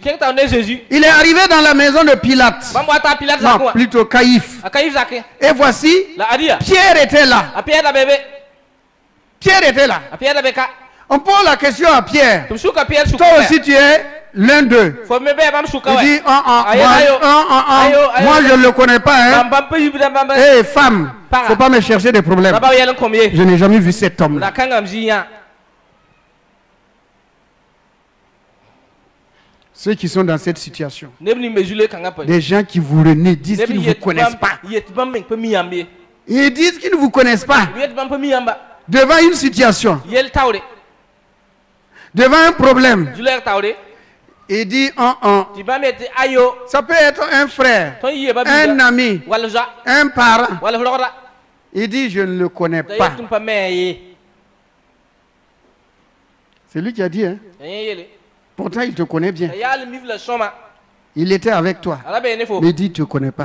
Il est arrivé dans la maison de Pilate. Non, plutôt Caïphe. Et voici, Pierre était là. Pierre était là. On pose la question à Pierre. Toi aussi tu es l'un d'eux. Il dit, moi je ne le connais pas. Hé, femme, il ne faut pas me chercher des problèmes. Je n'ai jamais vu cet homme. Ceux qui sont dans cette situation, des gens qui vous renient, disent qu'ils ne vous connaissent pas. Ils disent qu'ils ne vous connaissent pas. Devant une situation, devant un problème, il dit ça peut être un frère, un ami, un parent. Il dit je ne le connais pas. C'est lui qui a dit, hein? Pourtant il te connaît bien. Il était avec toi. Mais il dit tu ne connais pas.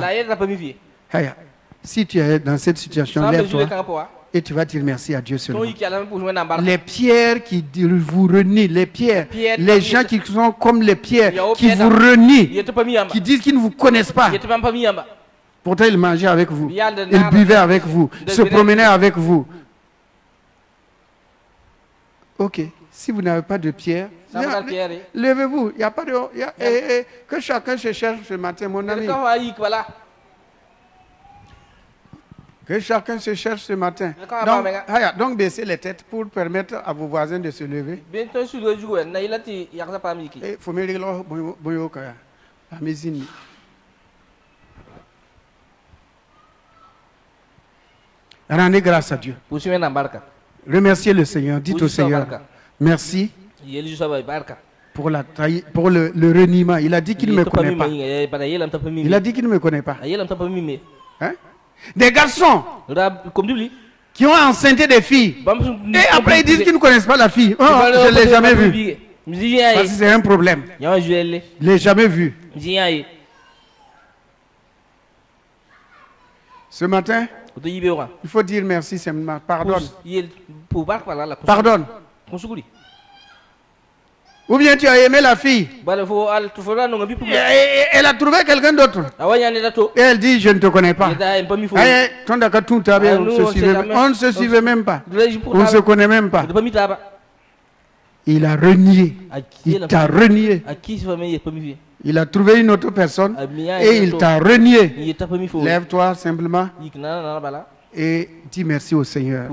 Si tu es dans cette situation, lève-toi. Et tu vas dire merci à Dieu seulement. Les pierres qui vous renient, les pierres, les gens qui sont comme les pierres, qui vous renient, qui disent qu'ils ne vous connaissent pas. Pourtant, ils mangeaient avec vous, ils buvaient avec vous, se promenaient avec vous. Ok, si vous n'avez pas de pierre, levez-vous. Il n'y a pas de... que chacun se cherche ce matin, mon ami. Que chacun se cherche ce matin. Donc baissez les têtes pour permettre à vos voisins de se lever. Rendez grâce à Dieu. Remerciez le Seigneur. Dites au Seigneur, merci pour le reniement. Il a dit qu'il ne me connaît pas. Il a dit qu'il ne me connaît pas. Hein? Des garçons qui ont enceinté des filles. Et après ils disent qu'ils ne connaissent pas la fille. Oh, je ne l'ai jamais vue. Parce que c'est un problème. Je ne l'ai jamais vue. Ce matin, il faut dire merci simplement. Pardonne. Pardonne. Ou bien tu as aimé la fille. Elle a trouvé quelqu'un d'autre. Et elle dit, je ne te connais pas. On ne se suivait même pas. On ne se connaît même pas. Il a renié. Il t'a renié. Il a trouvé une autre personne et il t'a renié. Lève-toi simplement et dis merci au Seigneur.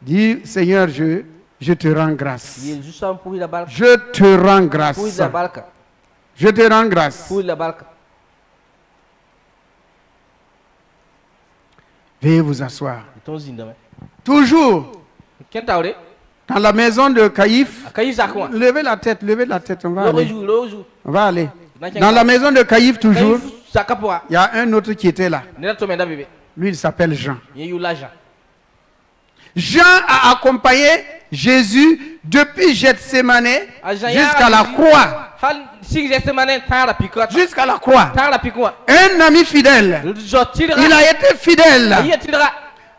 Dis, Seigneur, je te rends grâce. Je te rends grâce. Je te rends grâce. Veuillez vous asseoir. Toujours dans la maison de Caïphe. Levez la tête, on va aller. On va aller. Dans la maison de Caïphe, toujours, il y a un autre qui était là. Lui, il s'appelle Jean. Jean a accompagné Jésus depuis Gethsémané jusqu'à la croix. Jusqu'à la croix. Un ami fidèle. Il a été fidèle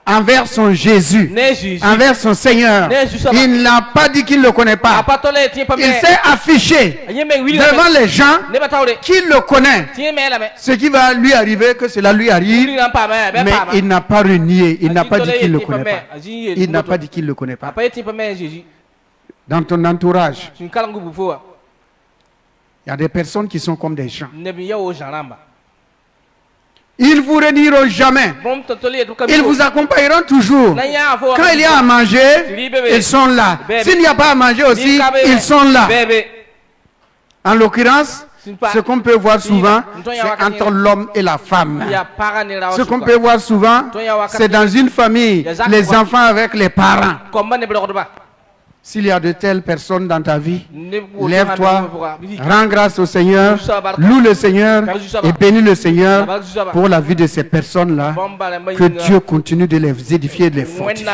envers son Jésus, envers son Seigneur. Il n'a pas dit qu'il ne le connaît pas. Il s'est affiché devant les gens qu'il le connaît. Ce qui va lui arriver, que cela lui arrive. Mais il n'a pas renié. Il n'a pas dit qu'il ne le connaît pas. Il n'a pas dit qu'il ne le connaît pas. Dans ton entourage, il y a des personnes qui sont comme des gens. Ils ne vous renieront jamais. Ils vous accompagneront toujours. Quand il y a à manger, ils sont là. S'il n'y a pas à manger aussi, ils sont là. En l'occurrence, ce qu'on peut voir souvent, c'est entre l'homme et la femme. Ce qu'on peut voir souvent, c'est dans une famille, les enfants avec les parents. S'il y a de telles personnes dans ta vie, lève-toi, rends grâce au Seigneur, loue le Seigneur et bénis le Seigneur pour la vie de ces personnes-là. Que Dieu continue de les édifier et de les fortifier.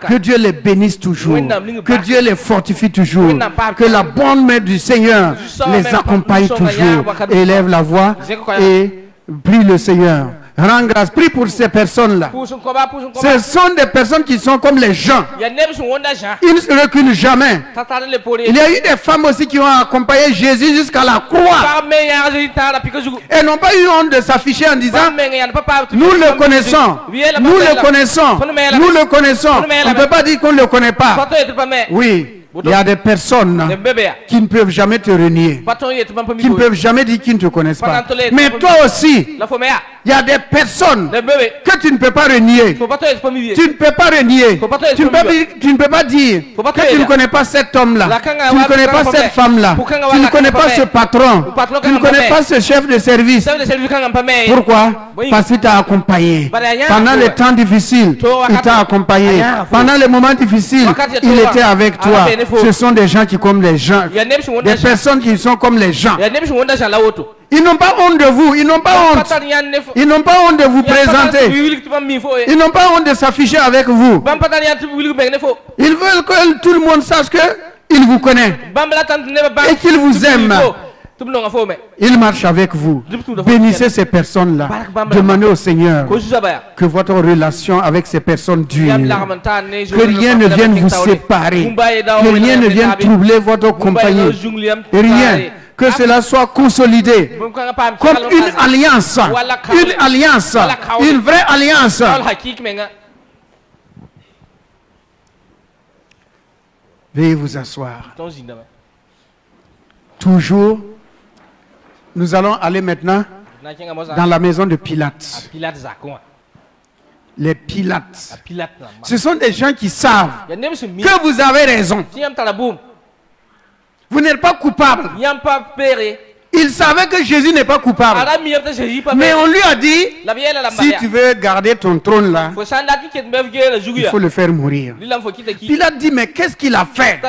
Que Dieu les bénisse toujours. Que Dieu les fortifie toujours. Que la bonne main du Seigneur les accompagne toujours. Élève la voix et prie le Seigneur. Rends grâce, prie pour ces personnes-là. Ce sont des personnes qui sont comme les gens. Ils ne se reculent jamais. Il y a eu des femmes aussi qui ont accompagné Jésus jusqu'à la croix. Elles n'ont pas eu honte de s'afficher en disant nous le connaissons, nous le connaissons, nous le connaissons. On ne peut pas dire qu'on ne le connaît pas. Oui. Il y a des personnes qui ne peuvent jamais te renier, qui ne peuvent jamais dire qu'ils ne te connaissent pas. Mais toi aussi, il y a des personnes que tu ne peux pas renier. Tu ne peux pas renier. Tu ne peux pas dire que tu ne connais pas cet homme-là. Tu ne connais pas cette femme-là. Tu ne connais pas ce patron. Tu ne connais pas ce chef de service. Pourquoi? Parce qu'il t'a accompagné. Pendant les temps difficiles, il t'a accompagné. Pendant les moments difficiles, il était avec toi. Ce sont des gens qui comme les gens. Des personnes qui sont comme les gens. Ils n'ont pas honte de vous. Ils n'ont pas honte. Ils n'ont pas honte de vous présenter. Ils n'ont pas honte de s'afficher avec vous. Ils veulent que tout le monde sache qu'ils vous connaissent et qu'ils vous aiment. Il marche avec vous. Bénissez ces personnes-là. Demandez au Seigneur que votre relation avec ces personnes dure. Que rien ne vienne vous séparer. Que rien ne vienne troubler votre compagnie. Rien. Que cela soit consolidé comme une alliance. Une alliance. Une vraie alliance. Veuillez vous asseoir. Toujours. Nous allons aller maintenant dans la maison de Pilate. Les Pilates. Ce sont des gens qui savent que vous avez raison. Vous n'êtes pas coupable. Il savait que Jésus n'est pas coupable. Mais on lui a dit, si tu veux garder ton trône là, il faut le faire mourir. Pilate dit, mais qu'est-ce qu'il a fait? Je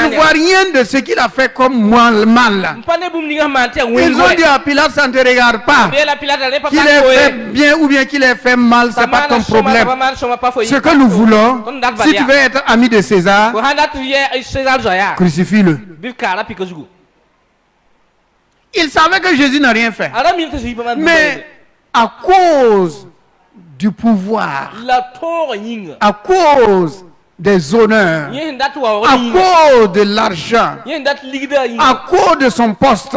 ne vois rien de ce qu'il a fait comme mal. Ils ont dit à Pilate, ça ne te regarde pas. Qu'il ait fait bien ou bien qu'il ait fait mal, ce n'est pas ton problème. Ce que nous voulons, si tu veux être ami de César, crucifie-le. Il savait que Jésus n'a rien fait. Mais à cause du pouvoir, à cause des honneurs, à cause de l'argent, à cause de son poste,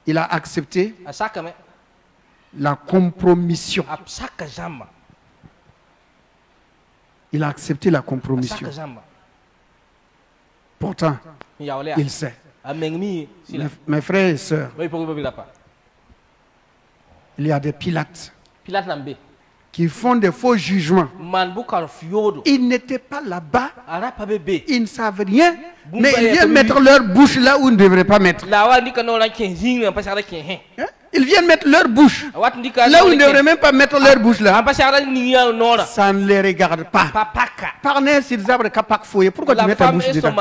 il a accepté la compromission. Il a accepté la compromission. Pourtant, il sait. Mes frères et sœurs, il y a des Pilates qui font des faux jugements. Ils n'étaient pas là-bas, ils ne savent rien, mais ils viennent mettre leur bouche là où ils ne devraient pas mettre. Ils viennent mettre leur bouche là où ils ne devraient même pas mettre leur bouche là. Ça ne les regarde pas. Parnez s'ils abrent capac fouillé. Pourquoi tu mets ta bouche dedans?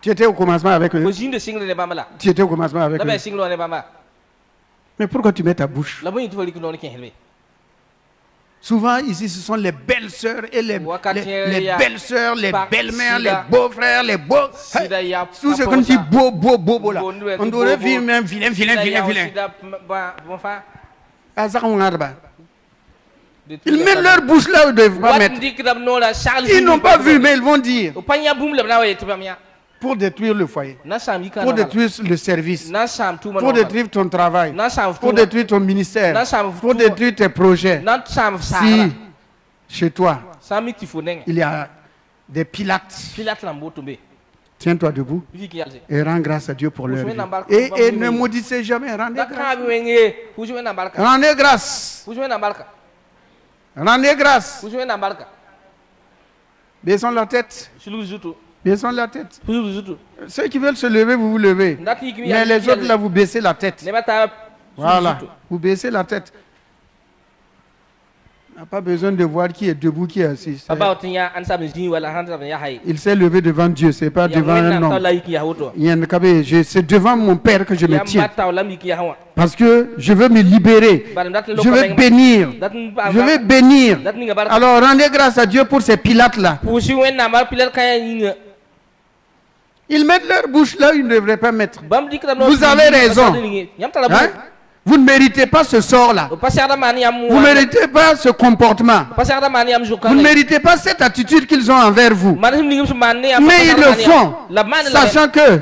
Tu étais au commencement avec eux. Tu étais au commencement avec eux. Mais pourquoi tu mets ta bouche? Souvent ici, ce sont les belles-sœurs et les belles-sœurs, les belles-mères, les beaux-frères, les beaux... Tout ce qu'on dit beau là. On devrait vivre même vilain. Ils mettent leur bouche là où ils ne doivent pas mettre. Ils n'ont pas vu, mais ils vont dire. Pour détruire le foyer, pour détruire le service, pour détruire ton travail, pour détruire ton ministère, pour détruire tes projets. Si chez toi, il y a des pilates, tiens-toi debout et rends grâce à Dieu pour leur vie. Et ne maudissez jamais, rendez grâce. Rendez grâce. Rendez grâce. Baissons la tête. Baissons la tête. Ceux qui veulent se lever, vous vous levez. Mais les autres, là, vous baissez la tête. Voilà. Vous baissez la tête. On n'a pas besoin de voir qui est debout, qui est assis. Il s'est levé devant Dieu, ce n'est pas devant un homme. C'est devant mon Père que je me tiens. Parce que je veux me libérer. Je veux bénir. Je veux bénir. Alors rendez grâce à Dieu pour ces pilates-là. Ils mettent leur bouche là où ils ne devraient pas mettre. Vous avez raison. Hein? Vous ne méritez pas ce sort-là. Vous ne méritez pas ce comportement. Vous ne méritez pas cette attitude qu'ils ont envers vous. Mais ils le font, sachant que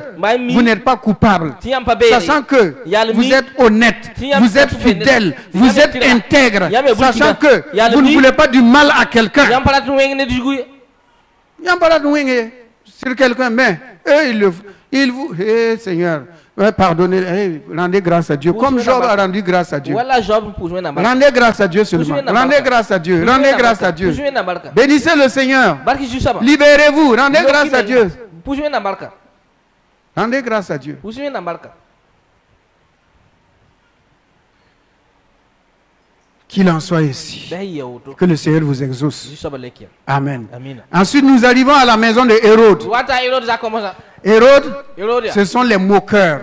vous n'êtes pas coupable. Sachant que vous êtes honnête, vous êtes fidèle, vous êtes intègre. Sachant que vous ne voulez pas du mal à quelqu'un. Sur quelqu'un, mais eux, ils vous... Seigneur, pardonnez, rendez grâce à Dieu. Comme Job a rendu grâce à Dieu. Rendez grâce à Dieu seulement. Rendez grâce à Dieu. Rendez grâce à Dieu. Bénissez le Seigneur. Libérez-vous. Rendez grâce à Dieu. Rendez grâce à Dieu. Qu'il en soit ici. Que le Seigneur vous exauce. Amen. Ensuite, nous arrivons à la maison de Hérode. Hérode, ce sont les moqueurs.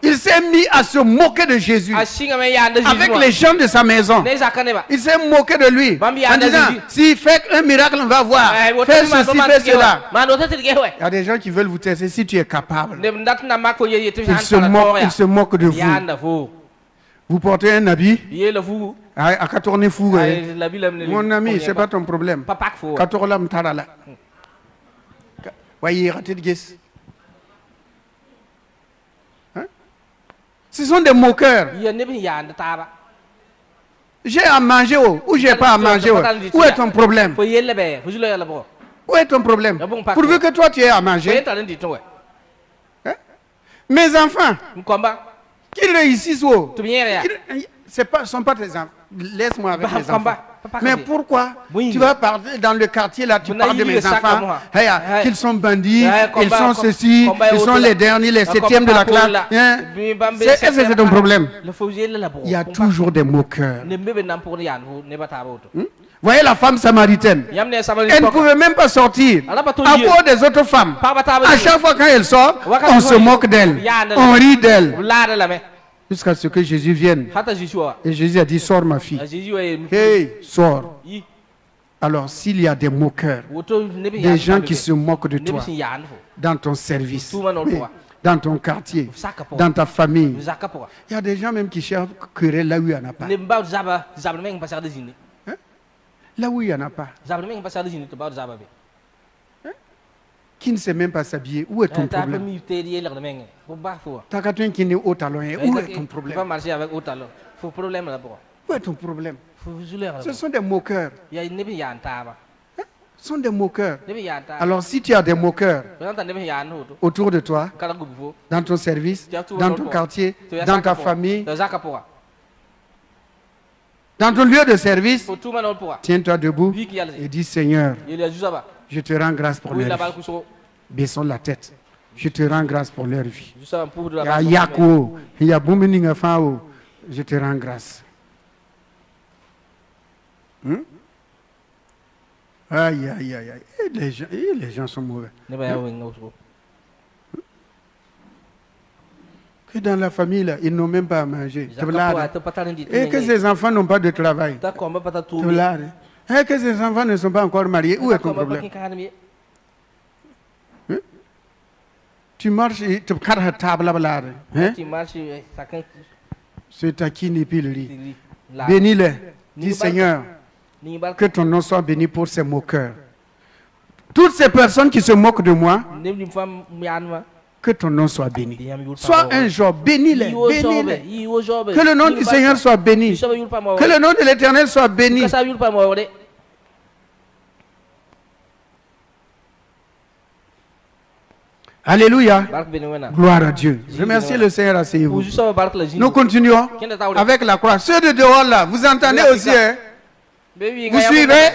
Il s'est mis à se moquer de Jésus avec les gens de sa maison. Il s'est moqué de lui en disant, s'il fait un miracle, on va voir. Fais ceci, fais cela. Il y a des gens qui veulent vous tester si tu es capable. Ils se moquent de vous. Vous portez un habit à tourner fou. Mon ami, ce n'est pas ton problème. Ce sont des moqueurs. J'ai à manger ou j'ai pas à manger. Où est ton problème? Où est ton problème? Pourvu que toi tu aies à manger. Mes enfants, qu'ils réussissent. Ce ne sont pas tes enfants. Laisse-moi avec les enfants. Mais pourquoi tu vas parler dans le quartier là, tu parles de mes enfants, qu'ils sont bandits, ils sont ceci, ils sont les derniers, les septièmes de la classe. Est-ce que c'est ton problème? Il y a toujours des moqueurs. Voyez la femme samaritaine. Elle ne pouvait même pas sortir à cause des autres femmes. À chaque fois quand elle sort, on se moque d'elle, on rit d'elle. Jusqu'à ce que Jésus vienne. Et Jésus a dit, sors ma fille. Hey, sors. Alors s'il y a des moqueurs, des gens qui se moquent de toi, dans ton service, dans ton quartier, dans ta famille, il y a des gens même qui cherchent querelle là où il n'y en a pas. Là où il n'y en a pas. Qui ne sait même pas s'habiller, où est ton problème? Takatouin qui n'est au talon, où est ton problème? Où est ton problème? Ce sont des moqueurs. Ce sont des moqueurs. Alors si tu as des moqueurs autour de toi, dans ton service, dans ton quartier, dans ta famille, dans ton lieu de service, tiens-toi debout et dis, Seigneur, je te rends grâce pour leur vie. Baissons la tête. Je te rends grâce pour leur vie. Je te rends grâce. Aïe, aïe, aïe, aïe. Les gens sont mauvais. Et dans la famille, là, ils n'ont même pas à manger. Et que ces enfants n'ont pas de travail. Et que ces enfants ne sont pas encore mariés. Où est ton problème? Tu marches et tu carres table là. C'est à qui n'est plus le lit. Bénis-les. Dis Seigneur, que ton nom soit béni pour ces moqueurs. Toutes ces personnes qui se moquent de moi, que ton nom soit béni. Sois un jour, bénis-les. Que le nom du Seigneur soit béni. Que le nom de l'Éternel soit béni. Alléluia. Gloire à Dieu. Remerciez le Seigneur, asseyez-vous. Nous continuons avec la croix. Ceux de dehors là, vous entendez aussi, hein? Vous suivez?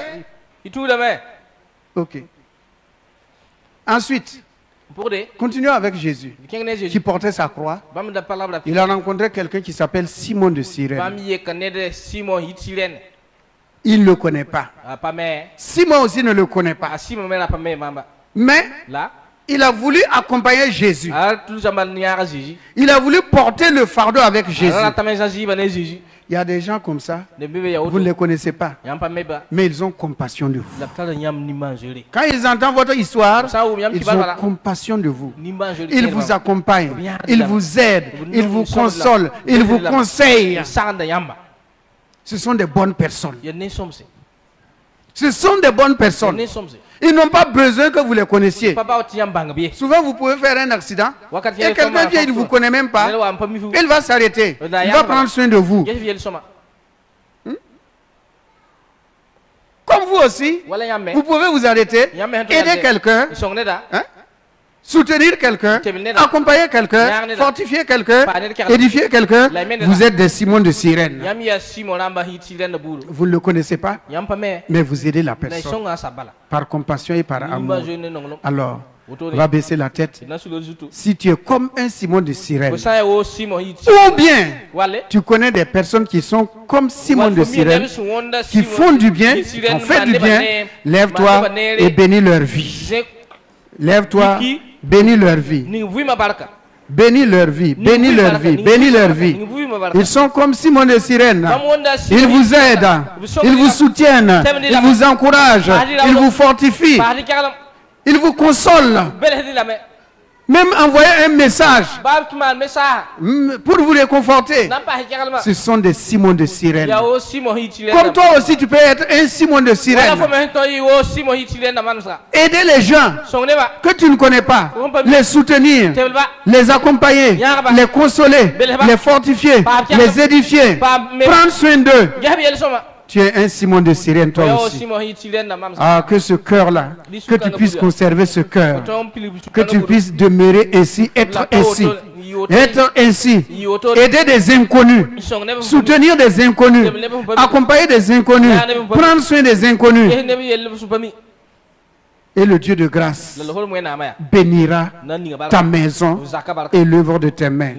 Ok. Ensuite, continuons avec Jésus, qui portait sa croix. Il a rencontré quelqu'un qui s'appelle Simon de Cyrène. Il ne le connaît pas. Simon aussi ne le connaît pas. Mais il a voulu accompagner Jésus. Il a voulu porter le fardeau avec Jésus. Il y a des gens comme ça, vous ne les connaissez pas, mais ils ont compassion de vous. Quand ils entendent votre histoire, ils ont compassion de vous. Ils vous accompagnent, ils vous aident, ils vous consolent, ils vous conseillent. Ce sont des bonnes personnes. Ce sont des bonnes personnes. Ils n'ont pas besoin que vous les connaissiez. Souvent, vous pouvez faire un accident et quelqu'un vient, il ne vous connaît même pas. Il va s'arrêter. Il va prendre soin de vous. Comme vous aussi, vous pouvez vous arrêter, aider quelqu'un, soutenir quelqu'un, accompagner quelqu'un, fortifier quelqu'un, édifier quelqu'un. Vous êtes des Simon de Cyrène. Vous ne le connaissez pas, mais vous aidez la personne par compassion et par amour. Alors, on va baisser la tête. Si tu es comme un Simon de Cyrène, ou bien tu connais des personnes qui sont comme Simon de Cyrène, qui font du bien, qui ont fait du bien, lève-toi et bénis leur vie. Lève-toi, bénis leur vie. Bénis leur vie, bénis leur vie, bénis leur vie. Ils sont comme Simon de Cyrène. Ils vous aident, ils vous soutiennent, ils vous encouragent, ils vous fortifient, ils vous consolent. Même envoyer un message pour vous réconforter. Ce sont des Simon de Cyrène. Comme toi aussi, tu peux être un Simon de Cyrène. Aider les gens que tu ne connais pas, les soutenir, les accompagner, les consoler, les fortifier, les édifier, prendre soin d'eux. Tu es un Simon de Cyrène, toi aussi. Ah, que ce cœur-là, que tu puisses conserver ce cœur, que tu puisses demeurer ainsi, être ainsi, aider des inconnus, soutenir des inconnus, accompagner des inconnus, prendre soin des inconnus. Et le Dieu de grâce bénira ta maison et l'œuvre de tes mains.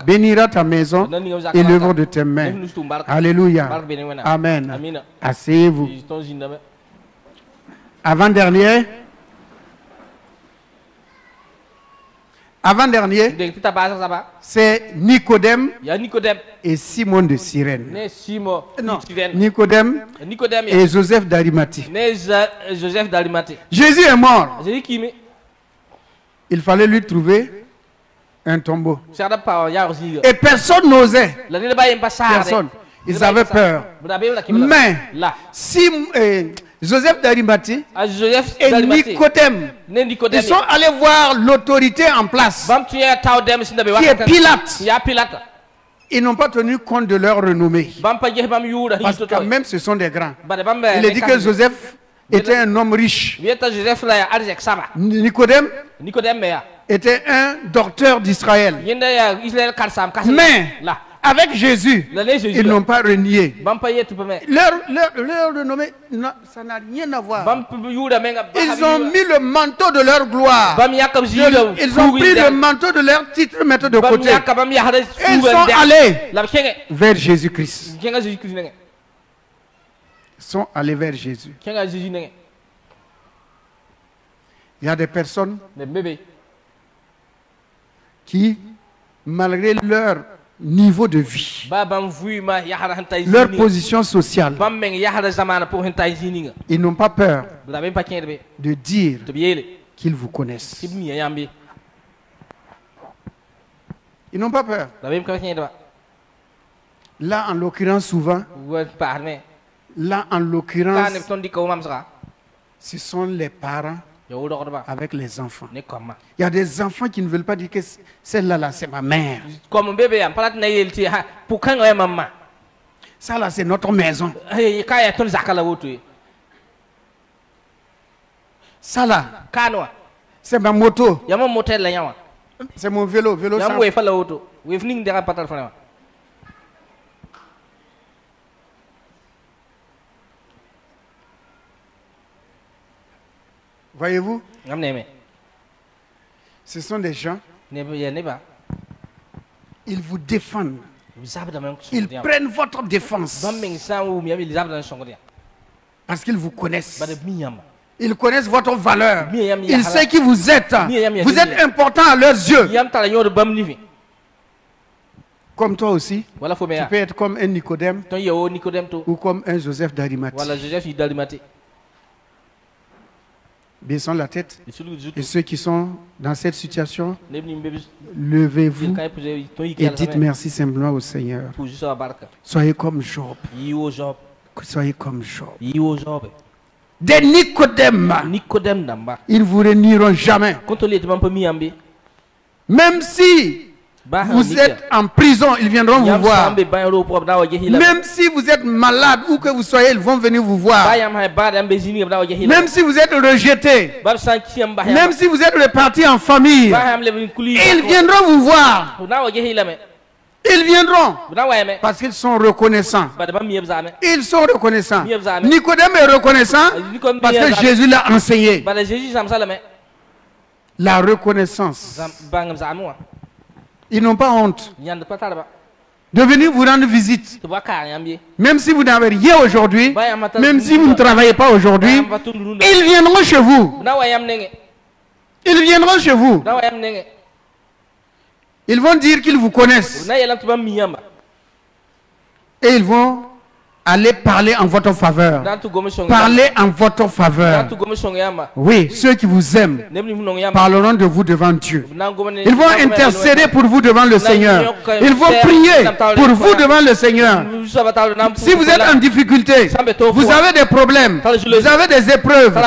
Bénira ta maison et l'œuvre de tes mains. Alléluia. Amen. Asseyez-vous. Avant-dernier. C'est Nicodème et Simon de Cyrène. Non, Nicodème et Joseph d'Arimathie. Jésus est mort. Il fallait lui trouver un tombeau. Et personne n'osait. Personne. Ils avaient peur. Mais si Joseph d'Arimathie et Nicodème, ils sont allés voir l'autorité en place, qui est Pilate. Ils n'ont pas tenu compte de leur renommée. Parce que même ce sont des grands. Il est dit que Joseph était un homme riche. Nicodème était un docteur d'Israël. Mais avec Jésus, ils n'ont pas renié. Leur renommée, ça n'a rien à voir. Ils ont mis le manteau de leur gloire. Ils ont pris le manteau de leur titre, mettre de côté. Et ils sont allés vers Jésus-Christ. Ils sont allés vers Jésus. Il y a des personnes qui malgré leur niveau de vie, leur position sociale, ils n'ont pas peur de dire qu'ils vous connaissent. Ils n'ont pas peur. Là, en l'occurrence, souvent, ce sont les parents avec les enfants. Il y a des enfants qui ne veulent pas dire que celle-là, là, c'est ma mère. Ça, là, c'est notre maison. Ça, là, c'est ma moto. C'est mon vélo. Voyez-vous? Ce sont des gens, ils vous défendent. Ils prennent votre défense. Parce qu'ils vous connaissent. Ils connaissent votre valeur. Ils savent qui vous êtes. Vous êtes important à leurs yeux. Comme toi aussi. Tu peux être comme un Nicodème ou comme un Joseph d'Arimathie. Baissons la tête. Et ceux qui sont dans cette situation, levez-vous et dites merci simplement au Seigneur. Soyez comme Job. Soyez comme Job. Des Nicodèmes, ils ne vous renieront jamais. Même si vous êtes en prison, ils viendront vous voir. Même si vous êtes malade, où que vous soyez, ils vont venir vous voir. Même si vous êtes rejeté, même si vous êtes reparti en famille, ils viendront vous voir. Ils viendront parce qu'ils sont reconnaissants. Ils sont reconnaissants. Nicodème est reconnaissant parce que Jésus l'a enseigné. La reconnaissance. Ils n'ont pas honte de venir vous rendre visite. Même si vous n'avez rien aujourd'hui, même si vous ne travaillez pas aujourd'hui, ils viendront chez vous. Ils viendront chez vous. Ils vont dire qu'ils vous connaissent. Et ils vont aller parler en votre faveur. Parler en votre faveur. Oui, ceux qui vous aiment parleront de vous devant Dieu. Ils vont intercéder pour vous devant le Seigneur. Ils vont prier pour vous devant le Seigneur. Si vous êtes en difficulté, vous avez des problèmes, vous avez des épreuves,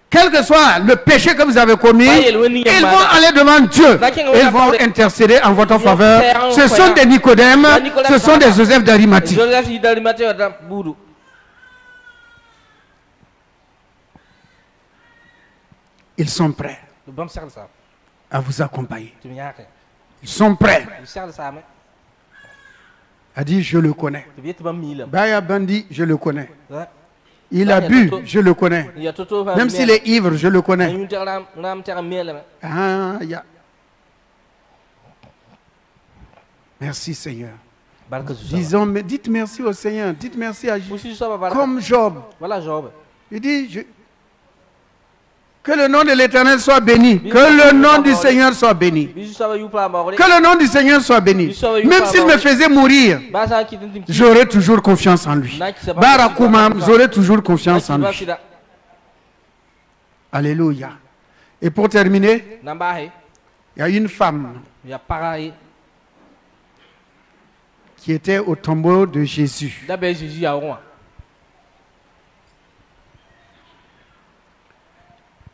quel que soit le péché que vous avez commis, ils vont aller devant Dieu. Ils vont intercéder en votre faveur. Ce sont des Nicodèmes, ce sont des Joseph d'Arimathie. Ils sont prêts à vous accompagner. Ils sont prêts à dire je le connais. Baya Bandi, je le connais. Il a bu, je le connais. Même s'il est ivre, je le connais. Merci Seigneur. Disons, mais dites merci au Seigneur. Dites merci à Jésus. Comme Job. Il dit, que le nom de l'Éternel soit béni. Que le nom du Seigneur soit béni. Que le nom du Seigneur soit béni. Même s'il me faisait mourir, j'aurai toujours confiance en lui. Barakoumam, j'aurai toujours confiance en lui. Alléluia. Et pour terminer, il y a une femme qui était au tombeau de Jésus.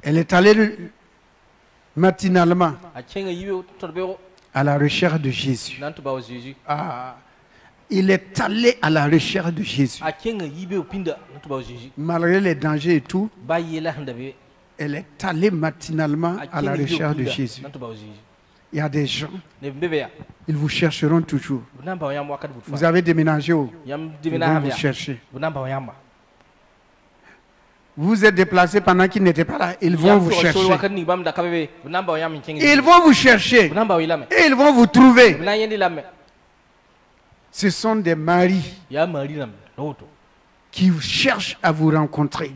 Elle est allée matinalement à la recherche de Jésus. Il est allé à la recherche de Jésus. Malgré les dangers et tout, elle est allée matinalement à la recherche de Jésus. Il y a des gens, ils vous chercheront toujours. Vous avez déménagé où? Ils vont vous chercher. Vous êtes déplacé pendant qu'ils n'étaient pas là. Ils vont vous chercher. Ils vont vous chercher. Et ils vont vous trouver. Ce sont des maris qui cherche à vous rencontrer,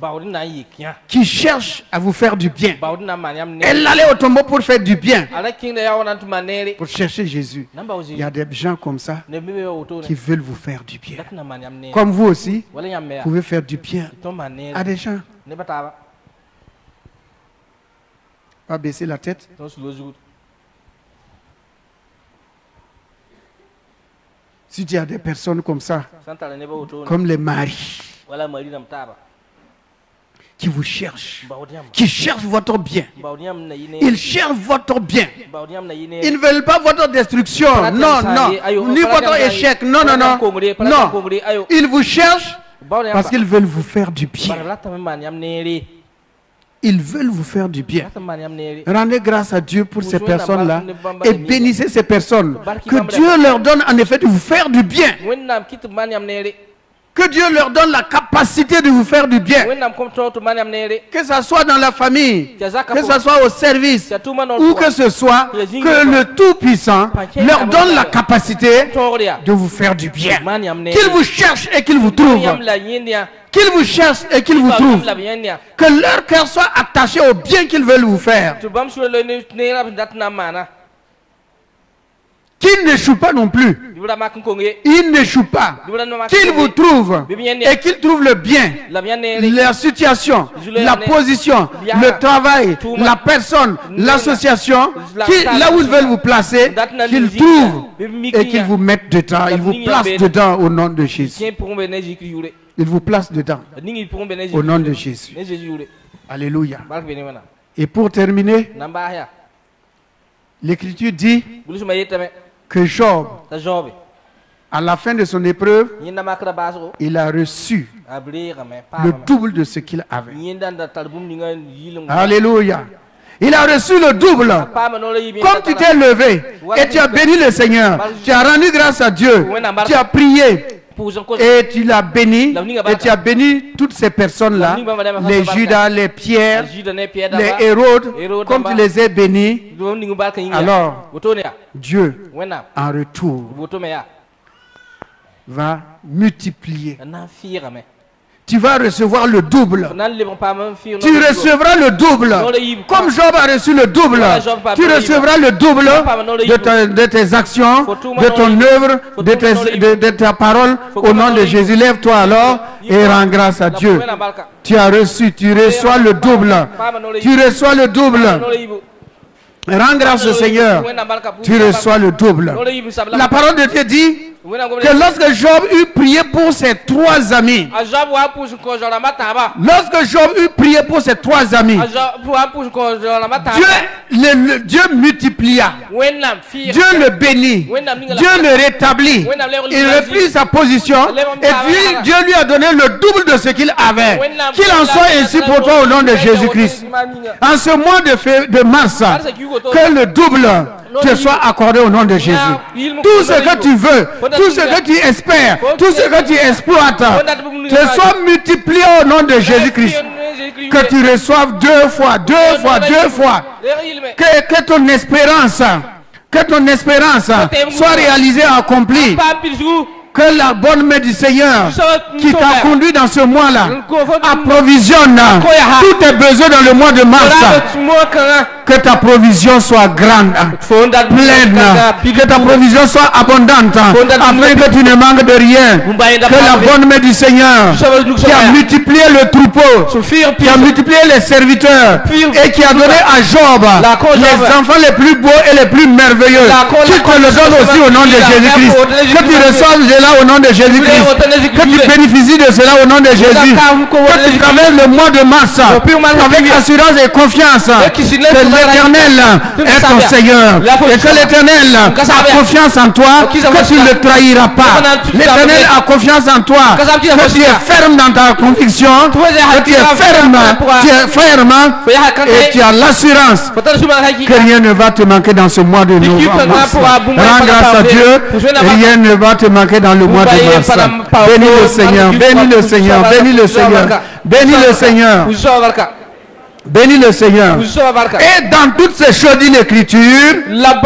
qui cherche à vous faire du bien. Elle allait au tombeau pour faire du bien, pour chercher Jésus. Il y a des gens comme ça qui veulent vous faire du bien. Comme vous aussi, vous pouvez faire du bien à des gens. Pas baisser la tête. Si tu as des personnes comme ça, comme les maris, qui vous cherchent, qui cherchent votre bien. Ils cherchent votre bien. Ils ne veulent pas votre destruction. Non, non. Ni votre échec. Non, non, non. Non. Ils vous cherchent parce qu'ils veulent vous faire du bien. Ils veulent vous faire du bien. Rendez grâce à Dieu pour ces personnes-là et bénissez ces personnes. Que Dieu leur donne en effet de vous faire du bien. Que Dieu leur donne la capacité de vous faire du bien. Que ce soit dans la famille, que ce soit au service, ou que ce soit, que le Tout-Puissant leur donne la capacité de vous faire du bien. Qu'il vous cherche et qu'il vous trouve. Qu'ils vous cherchent et qu'ils vous trouvent. Que leur cœur soit attaché au bien qu'ils veulent vous faire. Qu'ils n'échouent pas non plus. Ils n'échouent pas. Qu'ils vous trouvent et qu'ils trouvent le bien, la situation, la position, le travail, la personne, l'association, là où ils veulent vous placer, qu'ils trouvent et qu'ils vous mettent dedans. Ils vous placent dedans au nom de Jésus. Il vous place dedans au nom de Jésus. Alléluia. Et pour terminer, l'Écriture dit que Job, à la fin de son épreuve, il a reçu le double de ce qu'il avait. Alléluia. Il a reçu le double. Comme tu t'es levé et tu as béni le Seigneur, tu as rendu grâce à Dieu, tu as prié. Et tu l'as béni, et tu as béni toutes ces personnes-là, les Judas, les Pierre, les Hérodes, comme tu les as bénis. Alors, Dieu, en retour, va multiplier. Tu vas recevoir le double. Tu recevras le double. Comme Job a reçu le double, tu recevras le double de tes actions, de ton œuvre, de ta parole. Au nom de Jésus, lève-toi alors et rends grâce à Dieu. Tu as reçu, tu reçois le double. Tu reçois le double. Rends grâce au Seigneur. Tu reçois le double. La parole de Dieu dit que lorsque Job eut prié pour ses trois amis, lorsque Job eut prié pour ses trois amis, Dieu multiplia, Dieu le bénit, Dieu le rétablit, il reprit sa position et Dieu lui a donné le double de ce qu'il avait. Qu'il en soit ainsi pour toi au nom de Jésus-Christ. En ce mois de mars, que le double te soit accordé au nom de Jésus. Tout ce que tu veux, tout ce que tu espères, tout ce que tu exploites, te soit multiplié au nom de Jésus-Christ. Que tu reçoives deux fois. Que ton espérance soit réalisée, accomplie. Que la bonne main du Seigneur qui t'a conduit dans ce mois-là approvisionne tous tes besoins dans le mois de mars. Que ta provision soit grande, pleine, que ta provision soit abondante, afin que tu ne manques de rien. Que la bonne main du Seigneur qui a multiplié le troupeau, qui a multiplié les serviteurs et qui a donné à Job les enfants les plus beaux et les plus merveilleux, qu'il te le donne aussi au nom de Jésus-Christ. Que tu reçoives cela au nom de Jésus-Christ. Que tu bénéficies de cela au nom de Jésus. Que tu traverses le mois de mars avec assurance et confiance. L'Éternel est ton Seigneur et que l'Éternel a confiance en toi, que tu ne le trahiras pas. L'Éternel a confiance en toi, que tu es ferme dans ta conviction, que tu es ferme et tu as l'assurance que rien ne va te manquer dans ce mois de novembre. Rends grâce à Dieu, rien ne va te manquer dans le mois de mars. Bénis le Seigneur, bénis le Seigneur, bénis le Seigneur, bénis le Seigneur. Bénis le Seigneur. Et dans toutes ces choses, dit l'Écriture, Job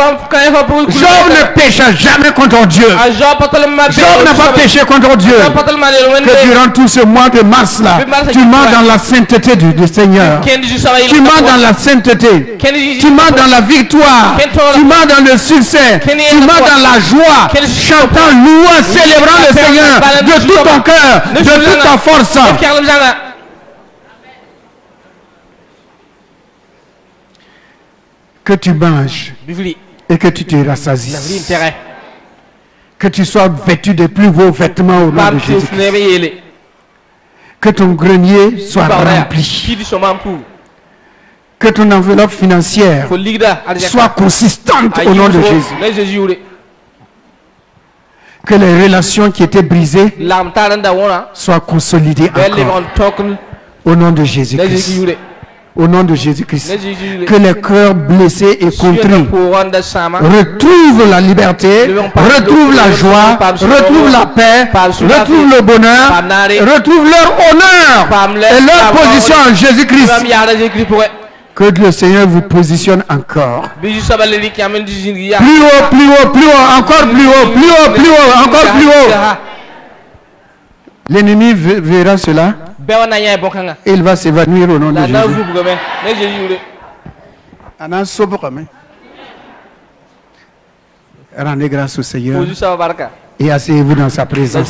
ne pécha jamais contre Dieu. Job n'a pas péché contre Dieu. Que durant tout ce mois de mars là, tu marches dans la sainteté du Seigneur. Tu marches dans la sainteté. Tu marches dans la victoire. Tu marches dans le succès. Tu marches dans la joie. Chantant, louant, célébrant le Seigneur de tout ton cœur, de toute ta force. Que tu manges et que tu te rassasies. Que tu sois vêtu des plus beaux vêtements au nom de Jésus. Que ton grenier soit rempli. Que ton enveloppe financière soit consistante au nom de Jésus. Que les relations qui étaient brisées soient consolidées encore au nom de Jésus-Christ. Au nom de Jésus-Christ. Que les cœurs blessés et contrits retrouvent la liberté, retrouvent la joie, retrouvent la paix, retrouvent le bonheur, retrouvent leur honneur et leur position en Jésus-Christ. Que le Seigneur vous positionne encore. Plus haut, plus haut, plus haut, encore plus haut, plus haut, plus haut, encore plus haut. L'ennemi verra cela. Et il va s'évanouir au nom de Jésus. Rendez grâce au Seigneur et asseyez-vous dans sa présence.